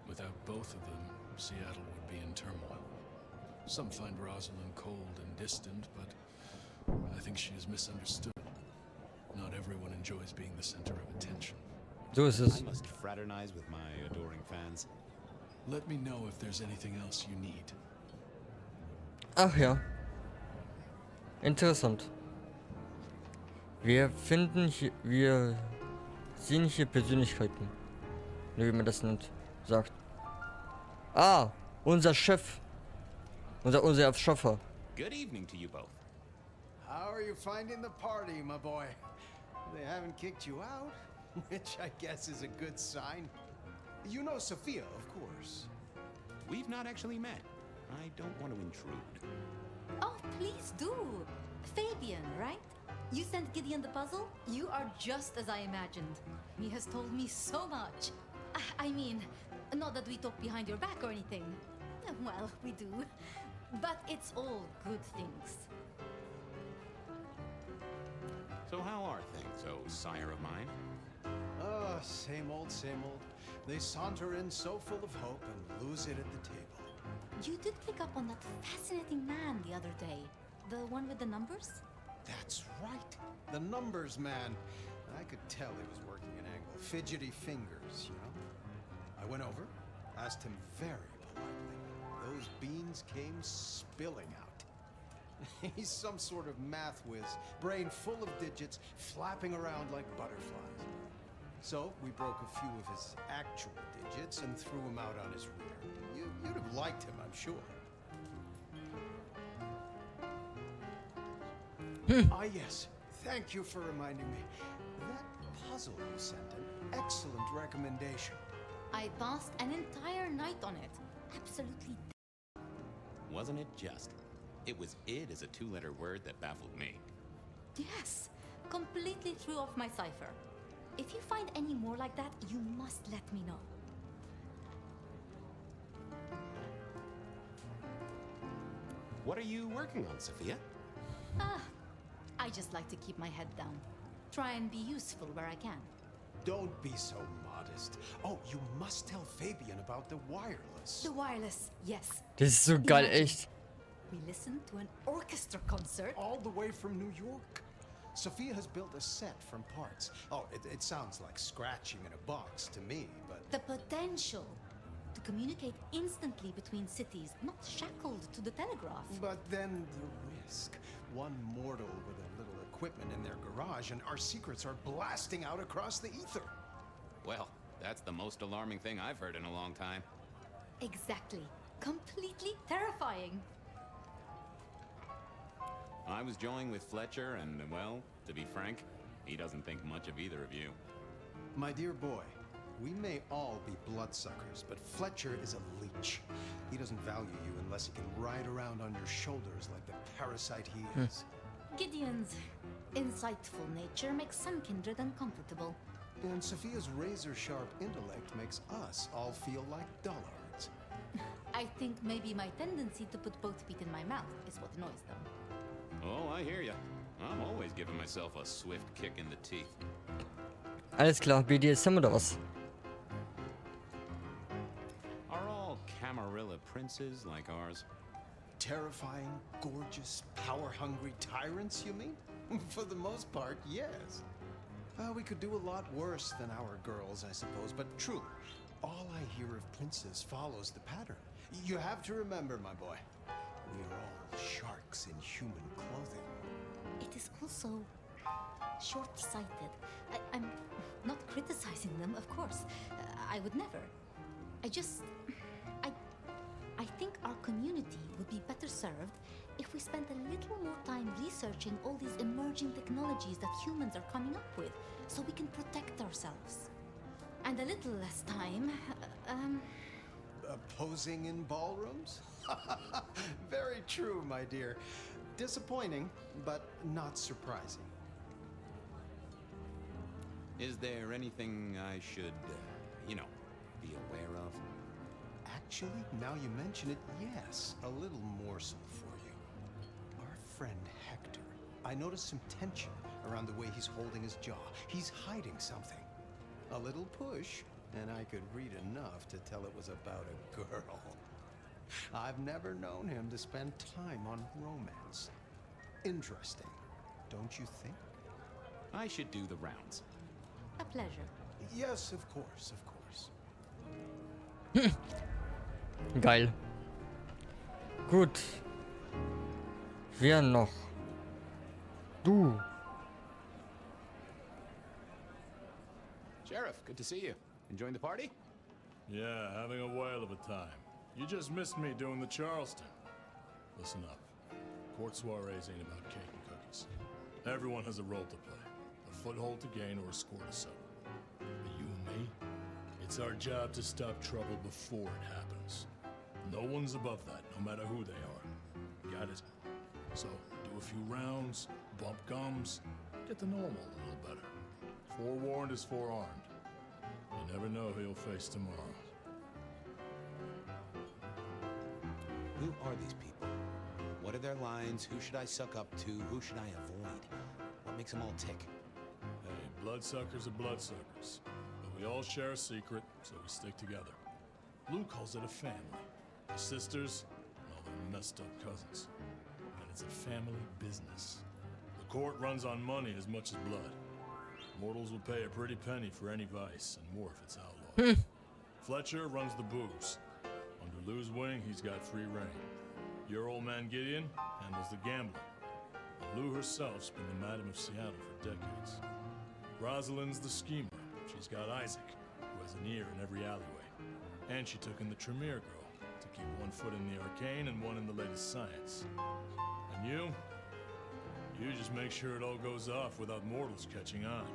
Speaker 10: Without both of them, Seattle would be in turmoil. Some find Rosalind cold and distant, but I think she is misunderstood. Not everyone enjoys being the center of attention.
Speaker 1: So ist es.
Speaker 5: I must fraternize with my adoring fans.
Speaker 10: Let me know if there's anything else you need.
Speaker 1: Ach ja. Interessant. Wir sehen hier Persönlichkeiten. Wie man das nennt, sagt. Ah, unser Chef. Unser Schaffer.
Speaker 5: Good evening to you both.
Speaker 16: How are you finding the party, my boy? They haven't kicked you out, which I guess is a good sign. You know Sophia, of course.
Speaker 5: We've not actually met. I don't want to intrude.
Speaker 11: Oh, please do. Fabian, right? You sent Gideon the puzzle? You are just as I imagined. He has told me so much. I mean, not that we talk behind your back or anything. Well, we do. But it's all good things.
Speaker 5: So how are things, oh sire of mine?
Speaker 16: Oh, same old, same old. They saunter in so full of hope and lose it at the table.
Speaker 11: You did pick up on that fascinating man the other day. The one with the numbers?
Speaker 16: That's right. The numbers man. I could tell he was working an angle. Fidgety fingers, you know? I went over, asked him very politely. Those beans came spilling out.
Speaker 21: He's some sort of math whiz, brain full of digits, flapping around like butterflies. So we broke a few of his actual digits and threw him out on his rear. You'd have liked him, I'm sure. Ah, yes. Thank you for reminding me. That puzzle you sent, an excellent recommendation.
Speaker 11: I passed an entire night on it. Absolutely.
Speaker 5: Wasn't it just? It was id as a two-letter word that baffled me.
Speaker 11: Yes, completely threw off my cipher. If you find any more like that, you must let me know.
Speaker 5: What are you working on, Sophia?
Speaker 11: I just like to keep my head down. Try and be useful where I can.
Speaker 21: Don't be so modest. Oh, you must tell Fabian about the wireless.
Speaker 11: The wireless, yes.
Speaker 1: Das ist so geil, echt.
Speaker 11: We listened to an orchestra concert.
Speaker 21: All the way from New York. Sophia has built a set from parts. Oh, it sounds like scratching in a box to me, but...
Speaker 11: The potential to communicate instantly between cities, not shackled to the telegraph.
Speaker 21: But then the risk. One mortal with a little equipment in their garage and our secrets are blasting out across the ether.
Speaker 5: Well, that's the most alarming thing I've heard in a long time.
Speaker 11: Exactly. Completely terrifying.
Speaker 5: I was joined with Fletcher and, well, to be frank, he doesn't think much of either of you.
Speaker 21: My dear boy, we may all be bloodsuckers, but Fletcher is a leech. He doesn't value you unless he can ride around on your shoulders like the parasite he is.
Speaker 11: Gideon's insightful nature makes some kindred uncomfortable.
Speaker 21: And Sophia's razor-sharp intellect makes us all feel like dullards.
Speaker 11: I think maybe my tendency to put both feet in my mouth is what annoys them.
Speaker 5: Oh, I hear ya. I'm always giving myself a swift kick in the teeth.
Speaker 1: Alles klar, BDSM oder was?
Speaker 5: Are all Camarilla princes like ours?
Speaker 21: Terrifying, gorgeous, power-hungry tyrants, you mean? For the most part, yes. We could do a lot worse than our girls, I suppose, but truly, all I hear of princes follows the pattern. You have to remember, my boy, we are all sharks in human clothing.
Speaker 11: It is also short-sighted. I'm not criticizing them, of course. I would never. I think our community would be better served if we spent a little more time researching all these emerging technologies that humans are coming up with, so we can protect ourselves. And a little less time,
Speaker 21: Posing in ballrooms? Very true, my dear. Disappointing, but not surprising.
Speaker 5: Is there anything I should, be aware of?
Speaker 21: Actually, now you mention it, yes, a little morsel for you. Our friend Hector, I noticed some tension around the way he's holding his jaw. He's hiding something. A little push, and I could read enough to tell it was about a girl. I've never known him to spend time on romance. Interesting, don't you think?
Speaker 5: I should do the rounds.
Speaker 11: a pleasure.
Speaker 21: Yes, of course, of course.
Speaker 1: Geil. Gut. Wer noch? Du.
Speaker 5: Sheriff, good to see you. Enjoying the party?
Speaker 10: Yeah, having a whale of a time. You just missed me doing the Charleston. Listen up. Court soirees ain't about cake and cookies. Everyone has a role to play. A foothold to gain or a score to settle. But you and me, it's our job to stop trouble before it happens. No one's above that, no matter who they are. Got it? So, do a few rounds, bump gums, get to know him a little better. Forewarned is forearmed. You never know who you'll face tomorrow.
Speaker 5: Who are these people? What are their lines? Who should I suck up to? Who should I avoid? What makes them all tick?
Speaker 10: Hey, bloodsuckers are bloodsuckers. But we all share a secret, so we stick together. Lou calls it a family. The sisters, and all their messed up cousins. And it's a family business. The court runs on money as much as blood. Mortals will pay a pretty penny for any vice, and more if it's outlawed. Fletcher runs the booze. Under Lou's wing, he's got free reign. Your old man Gideon handles the gambling. Lou herself's been the Madam of Seattle for decades. Rosalind's the schemer. She's got Isaac, who has an ear in every alleyway. And she took in the Tremere girl to keep one foot in the arcane and one in the latest science. And you just make sure it all goes off without mortals catching on.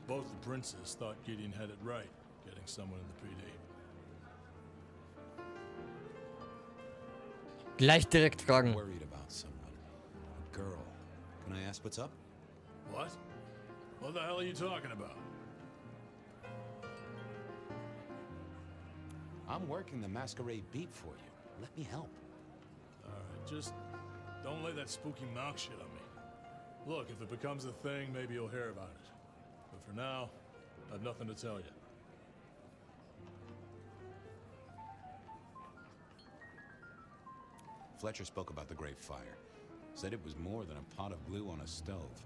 Speaker 10: Both the princes thought Gideon had it right, getting someone in the PD.
Speaker 1: Gleich direkt fragen.
Speaker 5: Worried about someone. A girl. Can I ask what's up?
Speaker 10: What? What the hell are you talking about?
Speaker 5: I'm working the masquerade beat for you. Let me help.
Speaker 10: Alright, just don't lay that spooky mouth shit on me. Look, if it becomes a thing, maybe you'll hear about it. But for now, I have nothing to tell you.
Speaker 5: Fletcher spoke about the Great Fire. Said it was more than a pot of glue on a stove.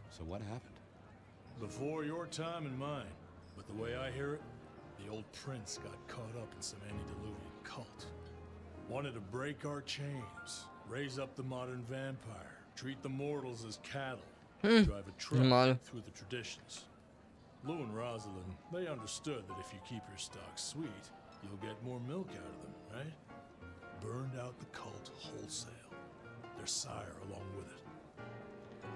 Speaker 5: So what happened?
Speaker 10: Before your time and mine. But the way I hear it, the old prince got caught up in some antediluvian cult. Wanted to break our chains, raise up the modern vampire, treat the mortals as cattle, drive a truck through the traditions. Lou and Rosalind, they understood that if you keep your stock sweet, you'll get more milk out of them, right? Burned out the cult wholesale. Their sire along with it.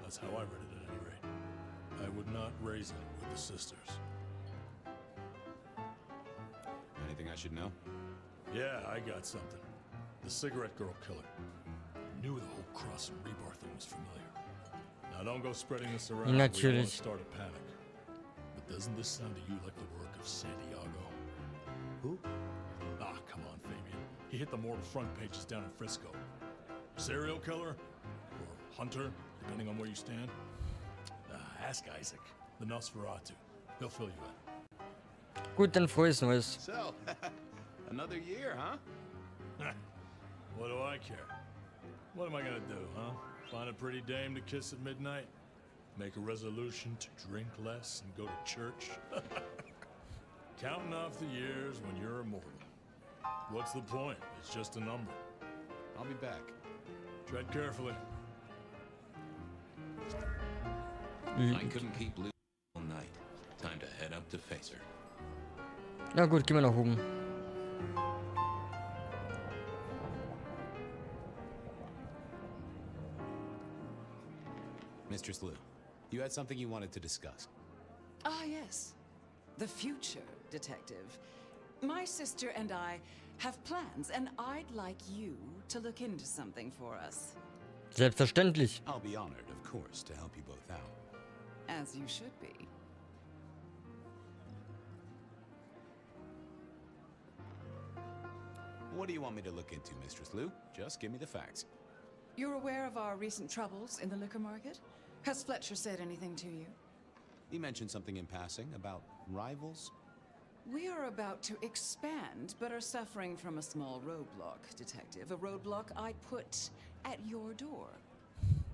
Speaker 10: That's how I read it at any rate. I would not raise it with the sisters.
Speaker 5: Anything I should know?
Speaker 10: Yeah, I got something. The cigarette girl killer. Knew the whole cross and rebar thing was familiar. Now don't go spreading this around. We don't want to start a panic. But doesn't this sound to you like the work of Santiago?
Speaker 5: Who?
Speaker 10: Ah, come on, Fabian. He hit the mortal front pages down in Frisco. Serial killer? Or hunter, depending on where you stand? Ask Isaac, the Nosferatu. He'll fill you in.
Speaker 1: Gut, dann frohes Neues.
Speaker 5: So, another year, huh?
Speaker 10: What do I care? What am I gonna do, huh? Find a pretty dame to kiss at midnight? Make a resolution to drink less and go to church? Counting off the years when you're immortal. What's the point? It's just a number.
Speaker 5: I'll be back.
Speaker 10: Tread carefully.
Speaker 9: I couldn't keep Lou all night. Time to head up to face her.
Speaker 1: Na gut, gehen wir nach oben.
Speaker 5: Mistress Lou, you had something you wanted to discuss.
Speaker 8: Ah, yes. The future, Detective. My sister and I have plans, and I'd like you to look into something for us.
Speaker 1: Selbstverständlich.
Speaker 5: I'll be honored, of course, to help you both out.
Speaker 8: As you should be.
Speaker 5: What do you want me to look into, Mistress Lou? Just give me the facts.
Speaker 8: You're aware of our recent troubles in the liquor market? Has Fletcher said anything to you?
Speaker 5: He mentioned something in passing about rivals.
Speaker 8: We are about to expand, but are suffering from a small roadblock, Detective. A roadblock I put at your door.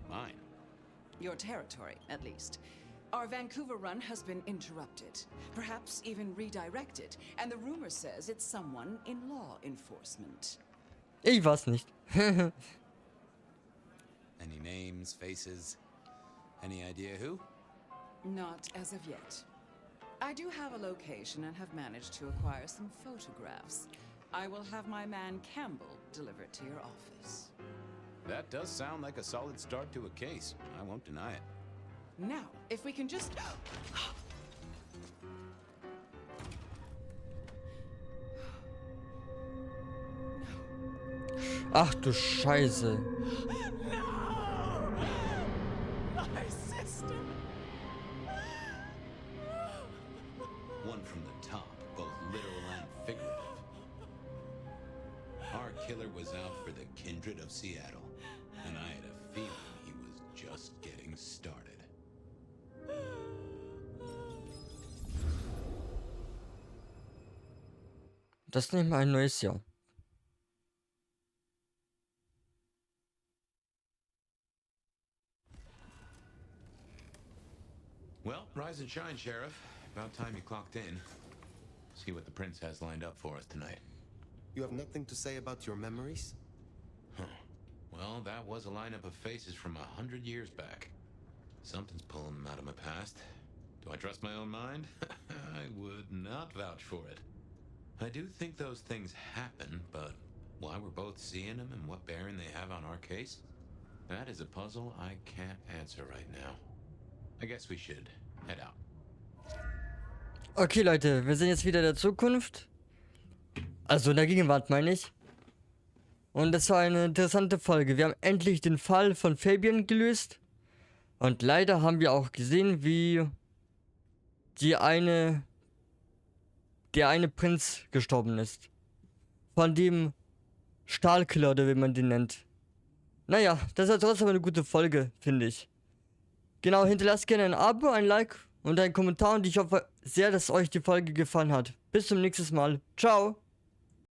Speaker 5: Mine?
Speaker 8: Your territory, at least. Our Vancouver run has been interrupted, perhaps even redirected, and the rumor says it's someone in law enforcement.
Speaker 1: Ich weiß nicht.
Speaker 5: Any names, faces? Any idea who?
Speaker 8: Not as of yet. I do have a location and have managed to acquire some photographs. I will have my man Campbell deliver it to your office.
Speaker 5: That does sound like a solid start to a case. I won't deny it.
Speaker 8: Now, if we can just...
Speaker 1: Ach du Scheiße.
Speaker 8: My sister!
Speaker 5: One from the top, both literal and figurative. Our killer was out for the kindred of Seattle, and I had a feeling he was just getting started.
Speaker 1: Das ist nicht mal ein neues Jahr.
Speaker 9: Well, rise and shine, Sheriff. About time you clocked in. See what the prince has lined up for us tonight.
Speaker 14: You have nothing to say about your memories?
Speaker 9: Huh. Well, that was a lineup of faces from 100 years back. Something's pulling them out of my past. Do I trust my own mind? I would not vouch for it. I do think those things happen, but why we're both seeing them and what bearing they have on our case? That is a puzzle I can't answer right now. I guess we should head out.
Speaker 1: Okay, Leute, wir sind jetzt wieder in der Zukunft. Also in der Gegenwart, meine ich. Und das war eine interessante Folge. Wir haben endlich den Fall von Fabian gelöst. Und leider haben wir auch gesehen, wie der eine Prinz gestorben ist. Von dem Stahlrohkiller, oder wie man den nennt. Naja, das war trotzdem eine gute Folge, finde ich. Genau, hinterlasst gerne ein Abo, ein Like und einen Kommentar. Und ich hoffe sehr, dass euch die Folge gefallen hat. Bis zum nächsten Mal. Ciao.